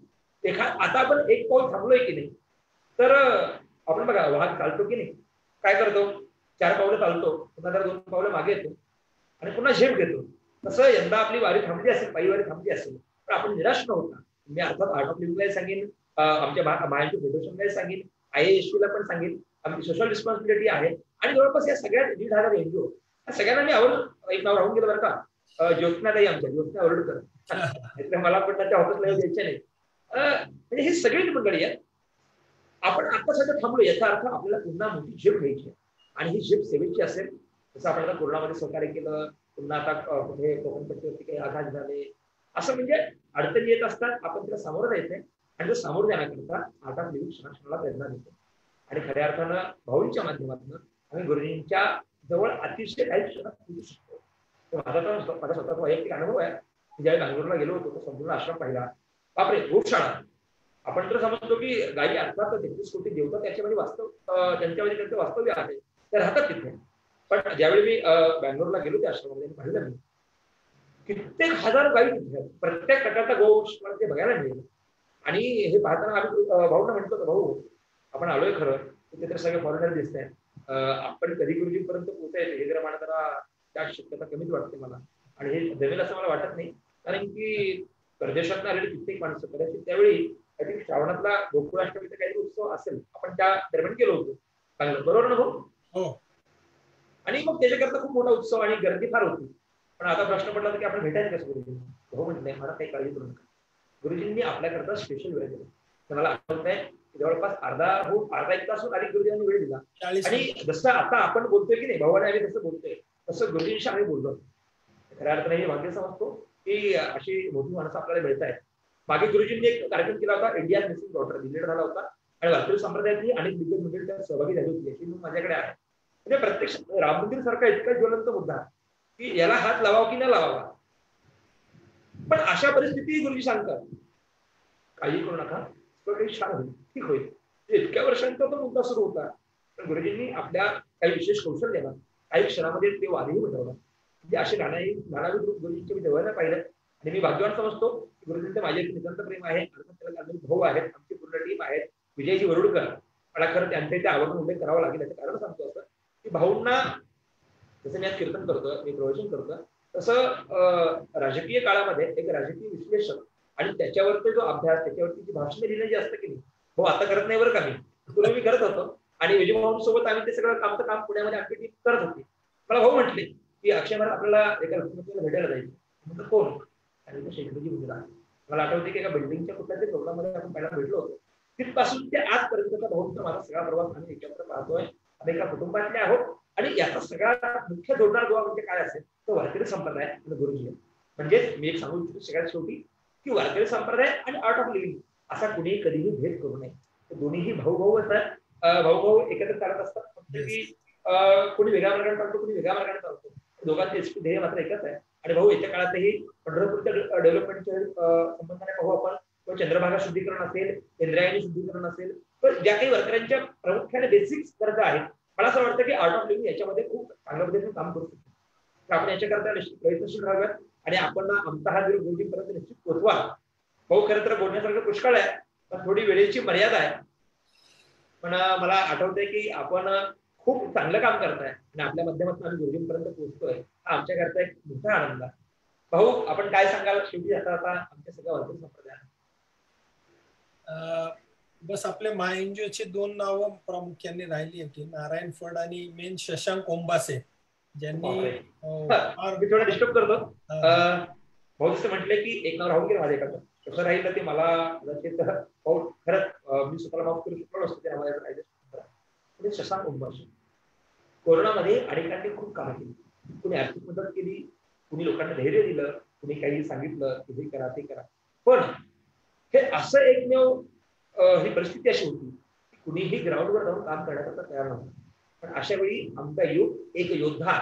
आता आपण एक पाऊल थांबलोय की नाही, तर आपण बघा वाहन चालतो की नाही, काय करतो, 4 पावलं चालतो, पुन्हा 2 पावलं मागे येतो आणि पुन्हा झेप घेतो. तसं यंदा आपली वारी थांबली असेल, पायी वारी थांबली असेल, तर आपण निराश न होता. मी अर्थात आर्ट ऑफ लिव्हिंगलाही सांगेन, आमच्या बाहेरच्या फेडरेशनलाही सांगेन, IAST ला पण सांगेन, आमची सोशल रिस्पॉन्सिबिलिटी आहे. आणि जवळपास या सगळ्यात 1,500 NGO सगळ्यांना मी आवडून एक नाव राहून गेलं बरं का, ज्योत्नाताई, आमच्या ज्योत्ना वरुडकर. मला पण त्याच्या ऑफिसला येऊ द्यायचे नाही. म्हणजे ही सगळी मंडळी आहेत. आपण आता सध्या थांबलो याचा अर्थ आपल्याला पुन्हा मोठी झेप घ्यायची आहे आणि ही झेप सेवेची असेल. जसं आपण आता कोरोनामध्ये सहकार्य केलं, पुन्हा आता कुठे कोकणपट्टीवरती काही आघात झाले, असं म्हणजे अडचणी येत असतात, आपण त्याला सामोरं जायचंय आणि जर सामोरं जाण्याकरिता आर्ट ऑफ लिव्हिंग क्षणाक्षणाला प्रेरणा देतो. आणि खऱ्या अर्थानं भाऊंच्या माध्यमातून आम्ही गुरुजींच्या जवळ अतिशय काही क्षणात पोहोचू शकतो. माझा स्वतःचा वैयक्तिक अनुभव आहे. ज्यावेळी बँगलोरला गेलो होतो तो संपूर्ण आश्रम पाहिला. बापरे, गोशाळा. आपण तर समजतो की गायी अर्थात 33 कोटी देवता त्याच्यामध्ये त्यांच्यामध्ये त्यांचं वास्तव्य आहे, ते राहतात तिथे. पण ज्यावेळी मी बँगलोरला गेलो त्या आश्रमामध्ये पाहिलं मी कित्येक हजार गायी तिथे, प्रत्येक प्रकारचा गोश मला ते बघायला मिळेल. आणि हे पाहताना आम्ही भाऊंना म्हणतो की भाऊ आपण आलोय खरं, तिथे तर सगळे फॉरेनर दिसत आहेत, आपण कधी गुरुजींपर्यंत पोहोचायचं हे जरा मला जरा त्या शक्यता कमीच वाटते मला. आणि हे जमेल असं मला वाटत नाही, कारण की परदेशातून आलेली कित्येक माणसं कदाचित त्यावेळी श्रावणातला गोकुळाष्टमीचा काहीतरी उत्सव असेल, आपण त्या दरम्यान गेलो होतो चांगलं, बरोबर ना भाऊ? आणि मग त्याच्याकरता खूप मोठा उत्सव आणि गर्दी फार होती. पण आता प्रश्न पडला की आपण भेटायचं कसं गुरुजी? भाऊ म्हटलंय मला काही काळजी करू नका, गुरुजींनी आपल्याकरता स्पेशल वेळ दिला. तर मला आठवत आहे जवळपास अर्धा एक तासून अधिक गुरुजींनी वेळ दिला. आणि जसं आता आपण बोलतोय की नाही, भावाने आम्ही जसं बोलतोय तसं गुरुजींशी आम्ही बोललो. खऱ्या अर्थाने हे भाग्य समजतो की अशी मोठी माणसं आपल्याला मिळत आहेत. मागे गुरुजींनी एक कार्यक्रम केला होता, इंडिया मिसिंग डॉटर दिल्लीला झाला होता आणि वारकरी संप्रदायातली अनेक दिग्गज मंडळी त्यात सहभागी झाली होती, याची नोंद माझ्याकडे आहे. म्हणजे प्रत्यक्ष राम मंदिर सारखा इतका ज्वलंत मुद्दा की याला हात लावावा की न लावावा. पण अशा परिस्थिती गुरुजी सांगतात काळजी करू नका, काही छान होईल, ठीक होईल. इतक्या वर्षांचा तो मुद्दा सुरू होता, पण गुरुजींनी आपल्या काही विशेष कौशल्याला काही क्षणामध्ये ते वादही मिटवलं. म्हणजे असे नानाविध रूप गुरुजींच्या मी जवळ पाहिलं आणि मी भाग्यवान समजतो की गुरुजींचं माझे नितांत प्रेम आहे. भाऊ आहेत, आमची पूर्ण टीम आहेत, विजयजी वरुडकर. मला खरं त्यांच्या इथे आवडून उल्लेख करावा लागेल. त्याचं कारण सांगतो असं की भाऊंना जसं मी आज कीर्तन करतो, मी प्रवचन करतो, तसं राजकीय काळामध्ये एक राजकीय विश्लेषक आणि त्याच्यावरती जो अभ्यास, त्याच्यावरती जी भाषणे लिहिण्याची असतं की नाही, भाऊ आता करत नाही बरं का, मी पूर्वी मी करत होतो आणि विजय भाऊंसोबत आम्ही ते सगळं काम पुण्यामध्ये आमची टीम करत होती. मला भाऊ म्हटले की अक्षय महाराज आपल्याला एका व्यक्तिमत्वाला भेटायला जायचं. म्हटलं कोण? आणि शेखरजी मुलगा. मला आठवते की एका बिल्डिंगच्या कुठल्यातरी प्रोग्राममध्ये आपण पहिला भेटलो होतो. तिथपासून ते आजपर्यंतचा भाऊंचा माझा सगळा प्रवास आम्ही एकत्र पाहतोय. आम्ही एका कुटुंबातले आहोत आणि याचा सगळ्यात मुख्य जोडणार दुवा म्हणजे काय असेल तो वारकरी संप्रदाय आणि गुरुजी. म्हणजेच मी एक सांगू इच्छितो सगळ्यात शेवटी की वारकरी संप्रदाय आणि आर्ट ऑफ लिव्हिंग असा कुणीही कधीही भेद करू नये. दोन्हीही भाऊ असतात, भाऊ एकत्र चालत असतात, फक्त की कोणी वेगळ्या मार्गाने चालतो, कोणी वेगळ्या मार्गाने चालतो. दोघांचे ध्येय मात्र एकच आहे. आणि भाऊ येत्या काळातही पंढरपूरच्या डेव्हलपमेंटच्या संबंधाने पाहू आपण, किंवा चंद्रभागा शुद्धीकरण असेल, इंद्रायणी शुद्धीकरण असेल, तर ज्या काही वर्करांच्या प्रामुख्याने बेसिक्स गरजा आहेत, मला असं वाटतं की आर्ट ऑफ लिव्हिंग याच्यामध्ये खूप चांगल्या पद्धतीने काम करू शकतो. तर आपण याच्याकरता निश्चित प्रयत्नशील राहाव्यात आणि आपण आमचा हा विरोध गोष्टीपर्यंत निश्चित पोहोचवा. भाऊ खरं तर बोलण्यासारखं पुष्कळ आहे, पण थोडी वेळेची मर्यादा आहे. पण मला आठवतंय की आपण खूप चांगलं काम करताय आणि आपल्या माध्यमातून आम्ही गुरुजींपर्यंत पोहोचतोय, हा आमच्याकरता एक मोठा आनंद आहे. भाऊ आपण काय सांगाल शेवटी आता आमच्या सगळ्या वर्तन संप्रदायात? बस आपले महाएनजीओची 2 नावं प्रामुख्याने राहिली होती, नारायण फड आणि मेन शशांक ओंबासे, ज्यांनी थोडं डिस्टर्ब करतो. भाऊ जसं म्हटले की एक नाव राहून गेलं माझ्याकडं, कसं राहिलं ते मला खरंच मी स्वतःला माफ करू शकलो नसतो ते आम्हाला राहिलं. शशांक ओंबासे कोरोनामध्ये अनेकांनी खूप कामं केली, कुणी आर्थिक मदत केली, कुणी लोकांना धैर्य दिलं, कुणी काही सांगितलं की हे करा ते करा. पण हे असं एकमेव ही परिस्थिती अशी होती की कुणीही ग्राउंडवर जाऊन काम करण्याकरता तयार नव्हतं. पण अशा वेळी आमचा एक योद्धा,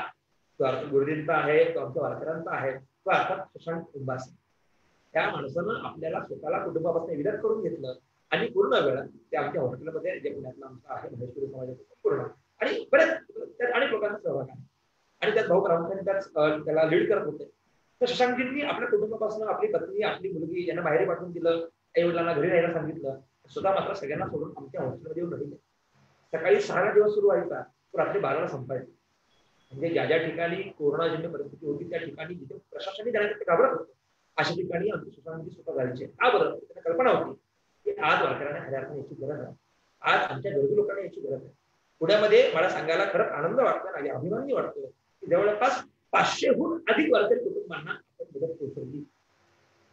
तो अर्थ गुरुजींचा आहे, तो आमच्या वारकऱ्यांचा आहे, तो अर्थात शशांक ओंबासे. त्या माणसानं आपल्याला स्वतःला कुटुंबापासून विलग करून घेतलं आणि पूर्ण वेळ ते आमच्या हॉस्पिटलमध्ये, जे पुण्यातलं आमचं आहे महेश्वरी समाजाचं पूर्ण, आणि बऱ्याच त्यात अनेक लोकांचा सहभाग आहे आणि त्यात भाऊ प्रामुख्याने त्याला लीड करत होते. तर शशांकजींनी आपल्या कुटुंबापासून आपली पत्नी, आपली मुलगी यांना बाहेर पाठवून दिलं, आई वडिलांना घरी राहायला सांगितलं, स्वतः मात्र सगळ्यांना सोडून आमच्या हॉस्पिटलमध्ये येऊन राहिले. सकाळी 6ला दिवस सुरू व्हायचा, तो रात्री 12ला संपायचा. म्हणजे ज्या ज्या ठिकाणी कोरोनाजन्य परिस्थिती होती त्या ठिकाणी जिथे प्रशासनाने जाण्यासाठी घाबरत होतं, अशा ठिकाणी आमची शशांकजी स्वतः जायचे. का बरं? त्यांना कल्पना होती की आज वारकऱ्यांना खऱ्या अर्थाने याची गरज आहे, आज आमच्या गरजू लोकांना याची गरज आहे. पुण्यामध्ये मला सांगायला खरंच आनंद वाटतो आणि अभिमानी वाटतो की जवळपास 500हून अधिक वारकरी कुटुंबांना आपण मदत पोहोचवली.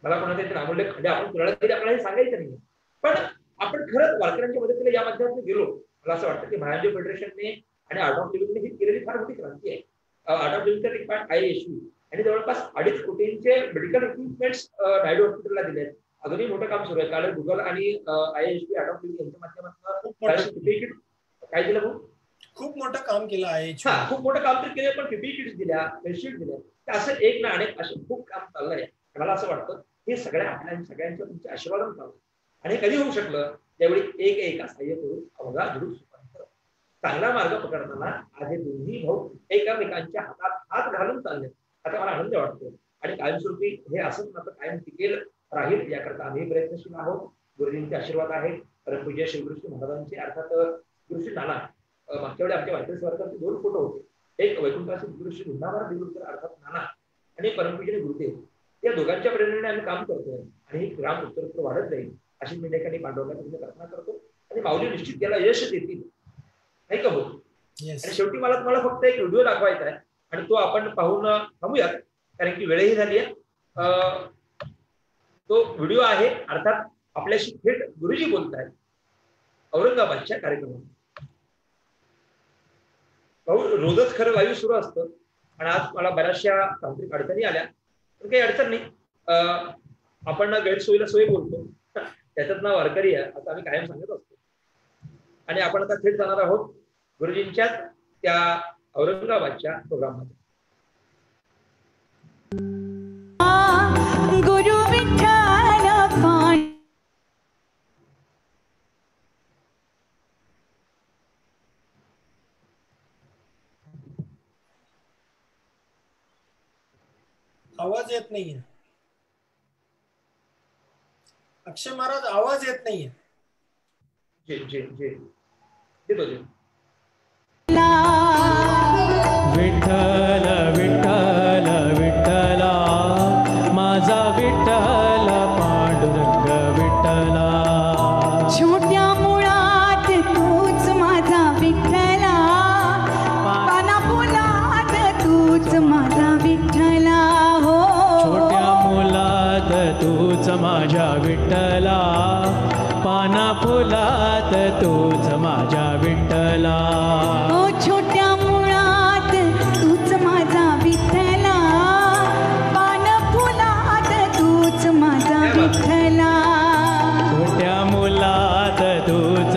मला कोणाच्या नामोल्लेख म्हणजे आपण कुणाला तरी आपल्याला हे सांगायचं नाही, पण आपण खरंच वारकऱ्यांच्या मदतीला या माध्यमातून गेलो. मला असं वाटतं की महाएनजीओ फेडरेशनने आणि आर्ट ऑफ लिव्हिंगने ही केलेली फार मोठी क्रांती आहे. आर्ट ऑफ लिव्हिंगचा एक पार्ट IISU आणि जवळपास 2.5 कोटींचे मेडिकल इक्विपमेंट्स नायडू हॉस्पिटलला दिले आहेत. अजूनही मोठं काम सुरू आहे. काल गुगल आणि IISU आर्ट ऑफ लिव्हिंग यांच्या माध्यमातून काय दिलं भाऊ? खूप मोठं काम केलं आहे. खूप मोठं काम तर केलं, पण PPE किट्स दिल्या, फेसशील्ड दिल्या. तर असं एक ना अनेक असे खूप काम चाललंय. मला असं वाटतं हे सगळ्यांच्या तुमच्या आशीर्वादाने चाललं आणि हे कधी होऊ शकलं त्यावेळी एक सहाय्य करून अवघा धरून चांगला मार्ग पकडताना आज हे दोन्ही भाऊ एकमेकांच्या हातात हात घालून चालले. आता मला आनंद वाटतो आणि कायमस्वरूपी हे असंच मात्र कायम टिकेल राहील याकरता आम्ही प्रयत्नशील आहोत. गुरुजींचे आशीर्वाद आहेत, परमपूज्य शिवगुरुश्री महाराजांचे, अर्थात गुरुश्री नाना. मागच्या वेळी आमच्या वाईट वर्गाचे 2 फोटो होते, एक वैकुंठाचे गुरुश्री वृंदावन देवकर अर्थात नाना आणि परमपूज्य गुरुदेव, या दोघांच्या प्रेरणेने आम्ही काम करतोय आणि ही ग्राम उत्तरोत्तर वाढत जाईल अशी मी ठिकाणी पांडवला प्रार्थना करतो आणि माऊली निश्चित याला यश देतील, नाही का भाऊ? आणि शेवटी मला तुम्हाला फक्त एक व्हिडिओ दाखवायचा आहे आणि तो आपण पाहून थांबूयात कारण की वेळही झाली आहे. तो व्हिडिओ आहे अर्थात आपल्याशी थेट गुरुजी बोलत आहेत औरंगाबादच्या कार्यक्रमात. भाऊ रोजच खरं लाईव्ह सुरू असतं आणि आज मला बऱ्याचशा तांत्रिक अडचणी आल्या, पण काही अडचण नाही. आपण गैरसोयीला सोयी बोलतो, त्याच्यात ना वारकरी आहे असं आम्ही कायम सांगत असतो. आणि आपण आता थेट जाणार आहोत गुरुजींच्याच त्या औरंगाबादच्या प्रोग्राममध्ये. गुरु विठ्ठल आवाज येत नाहीये. अक्षय महाराज आवाज येत नाहीये. जी जी जी देतो जी. विठ्ठल विठ्ठल विठ्ठला माझा विठ्ठल पांडुरंग विठ्ठला. छोट्या मुळात तूच माझा विठ्ठला, पाना फुलात तूच माझा विठ्ठला. हो छोट्या मुलात तूच माझ्या विठ्ठला, पाना फुलात तूच माझ्या विठ्ठला. हो छोट्या मुळात तूच माझा विठ्ठला, पान फुलात तूच माझा विठ्ठला. छोट्या मुलात तूच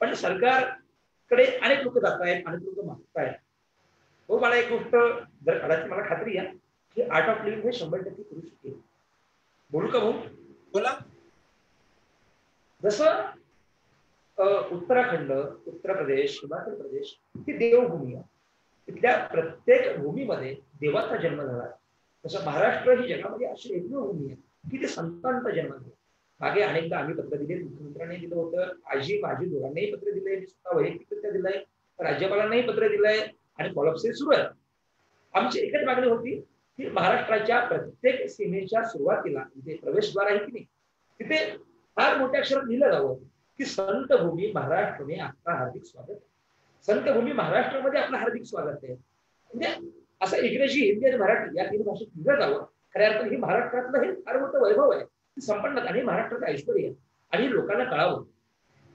पण सरकारकडे अनेक लोक जात आहेत, अनेक लोक मागतायत. हो, मला एक गोष्ट जर कदाचित मला खात्री आहे की आर्ट ऑफ लिव्हिंग हे 100% करू शकेल. बोलू का भाऊ? बोला. जसं उत्तराखंड, उत्तर प्रदेश, हिमाचल प्रदेश ही देवभूमी आहे. तिथल्या प्रत्येक भूमीमध्ये देवाचा जन्म झाला. तसं महाराष्ट्र ही जगामध्ये अशी एकमेव भूमी आहे की ते संतांचा जन्म झाला. मागे अनेकदा आम्ही पत्र दिले, मुख्यमंत्र्यांनी दिलं होतं, आजी माझी दोघांनाही पत्र दिलंय, मी स्वतः वैयक्तिकरित्या दिलंय, राज्यपालांनाही पत्र दिलंय आणि फॉलोअप सुरू आहे. आमची एकच मागणी होती की महाराष्ट्राच्या प्रत्येक सीमेच्या सुरुवातीला जिथे प्रवेशद्वार आहे की नाही तिथे फार मोठ्या अक्षरात लिहिलं जावं की संत भूमी महाराष्ट्र में आपका हार्दिक स्वागत आहे. संत भूमी महाराष्ट्रामध्ये आपलं हार्दिक स्वागत आहे. म्हणजे असं इंग्रजी, हिंदी आणि मराठी या 3 भाषेत लिहिलं जावं. खऱ्या अर्थाने ही महाराष्ट्रातलं हे फार मोठं वैभव आहे, संपन्नता आणि महाराष्ट्राचं ऐश्वर्य आहे आणि लोकांना कळावं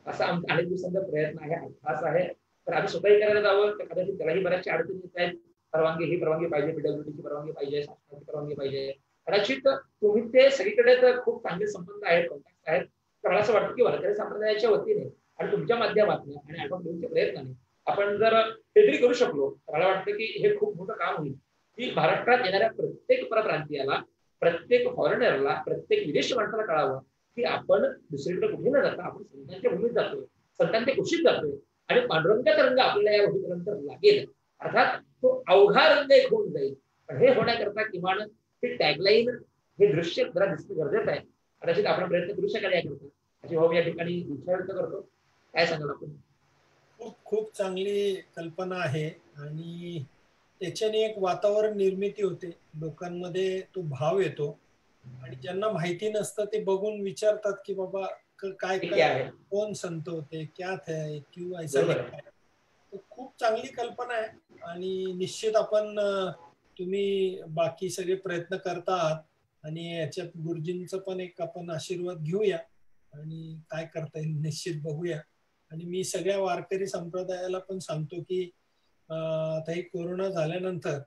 असा आमचा अनेक दिवसांचा प्रयत्न आहे, अभ्यास आहे. तर आम्ही स्वतःही करायला जावं, तर कदाचित त्यालाही बऱ्याचशा अडचणी येत आहेत. परवानगी ही परवानगी पाहिजे, PWDची परवानगी पाहिजे, शासनाची परवानगी पाहिजे. कदाचित तुम्ही ते सगळीकडे तर खूप चांगले संबंध आहेत, कॉन्टॅक्ट आहेत. तर मला असं वाटतं की वारकरी संप्रदायाच्या वतीने आणि तुमच्या माध्यमातून आणि आर्ट ऑफ लिव्हिंगच्या प्रयत्नाने आपण जर काहीतरी करू शकलो तर मला वाटतं की हे खूप मोठं काम होईल की महाराष्ट्रात येणाऱ्या प्रत्येक परप्रांतीयाला, प्रत्येक फॉरेनरला, प्रत्येक विदेशी माणसाला कळावं की आपण दुसरीकडे कुठे न जाता आपण संतांच्या भूमीत जातोय, संतांच्या कुशीत जातोय आणि पांडुरंगाचा रंग आपल्याला या भूमीपर्यंत लागेल. अर्थात तो अवघा रंग एक होऊन जाईल. पण हे होण्याकरता किमान हे टॅगलाईन, हे दृश्य जरा दिसणं गरजेचं आहे. कदाचित आपण प्रयत्न करू शकाल याकरता. अशी भाऊ या ठिकाणी इच्छा व्यक्त करतो. काय सांगाल आपण? खूप खूप चांगली कल्पना आहे आणि त्याच्याने एक वातावरण निर्मिती होते, लोकांमध्ये तो भाव येतो आणि ज्यांना माहिती नसतं ते बघून विचारतात की बाबा काय काय, कोण संत होते, क्या थे, क्यों ऐसा लिखा है. खूप चांगली कल्पना आहे आणि निश्चित आपण तुम्ही बाकी सगळे प्रयत्न करतात आणि याच्यात गुरुजींचं पण एक आपण आशीर्वाद घेऊया आणि काय करता येईल निश्चित बघूया. आणि मी सगळ्या वारकरी संप्रदायाला पण सांगतो की आता ही कोरोना झाल्यानंतर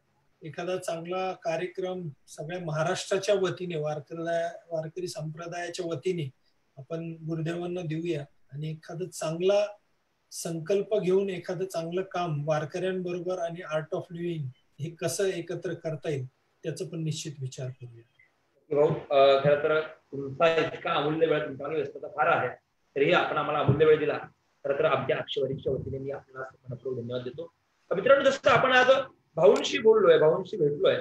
एखादा चांगला कार्यक्रम सगळ्या महाराष्ट्राच्या वतीने, वारकरी संप्रदायाच्या वतीने आपण गुरुदेवांना देऊया आणि एखादा चांगला संकल्प घेऊन एखादं चांगलं काम वारकऱ्यांबरोबर आणि आर्ट ऑफ लिव्हिंग हे कसं एकत्र करता येईल त्याचा पण निश्चित विचार करूया. भाऊ, खरं तर तुमचा इतका अमूल्य वेळ, तुमच्या व्यस्तता फार आहे, तरीही आपण आम्हाला अमूल्य वेळ दिला. खरं तर आमच्या अक्षवारीच्या वतीने मी आपल्याला मनपूर्वक धन्यवाद देतो. मित्रांनो, जसं आपण आज भाऊंशी बोललोय, भाऊंशी भेटलोय,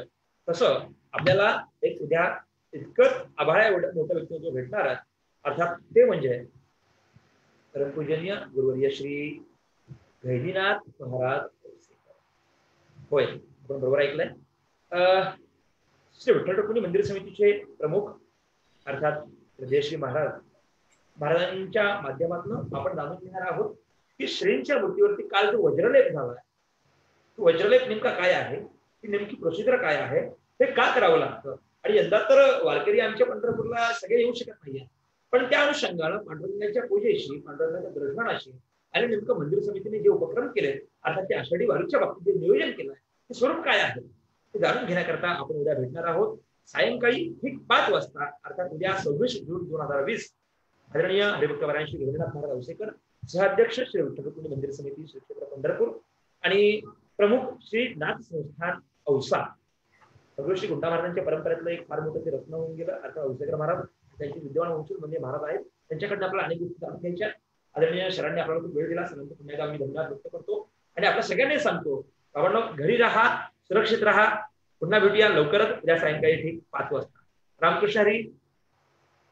तसं आपल्याला एक उद्या इतकंच आभाळ एवढं मोठं व्यक्तिमत्व भेटणार आहे. अर्थात ते म्हणजे परमपूजनीय गुरुवर्य श्री गहिनीनाथ महाराज. होय, आपण बरोबर ऐकलंय. श्री विठ्ठल रुक्मिणी मंदिर समितीचे प्रमुख अर्थात जयश्री महाराजांच्या माध्यमातून आपण जाणून घेणार आहोत की श्रींच्या मूर्तीवरती काल जो वज्रलेप झाला, तो वज्रलेप नेमका काय आहे, ती नेमकी प्रोसिजर काय आहे, हे का करावं लागतं. आणि यंदा तर वारकरी आमच्या पंढरपूरला सगळे येऊ शकत नाहीये, पण त्या अनुषंगानं पांडुरंगाच्या पूजेशी, पांडुरंगाच्या दर्शनाशी आणि नेमकं मंदिर समितीने जे उपक्रम केले, अर्थात त्या आषाढी वारीच्या बाबतीत जे नियोजन केलंय ते स्वरूप काय आहे ते जाणून घेण्याकरता आपण उद्या भेटणार आहोत. सायंकाळी ठीक 5 वाजता, अर्थात उद्या 26 जून 2020, आदरणीय हरिभक्त वारांशी गहिनीनाथ महाराज औसेकर, सहअध्यक्ष श्री विठ्ठल रुक्मिणी मंदिर समिती श्री क्षेत्र पंढरपूर आणि प्रमुख श्री नाथ संस्थान औसा, श्री गुंडा महाराजांच्या परंपरेतलं एक फार मोठं ते रत्न होऊन गेलं. अर्थात औसेकर महाराज त्यांचे विद्यमान वंशज म्हणजे महाराज आहेत, त्यांच्याकडनं आपल्याला अनेक गोष्टी जाणून घ्यायच्या. आदरणीय शरण्य आपल्याला खूप वेळ दिला, सगळ्यांचा पुन्हा एकदा मी धन्यवाद व्यक्त करतो आणि आपल्या सगळ्यांनी सांगतो, बाबांनो घरी राहा, सुरक्षित राहा. पुन्हा भेटूया लवकरच उद्या सायंकाळी ठीक 5 वाजता. रामकृष्ण हरी.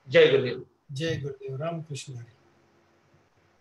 जय गुरुदेव. जय गुरुदेव. रामकृष्ण हरी.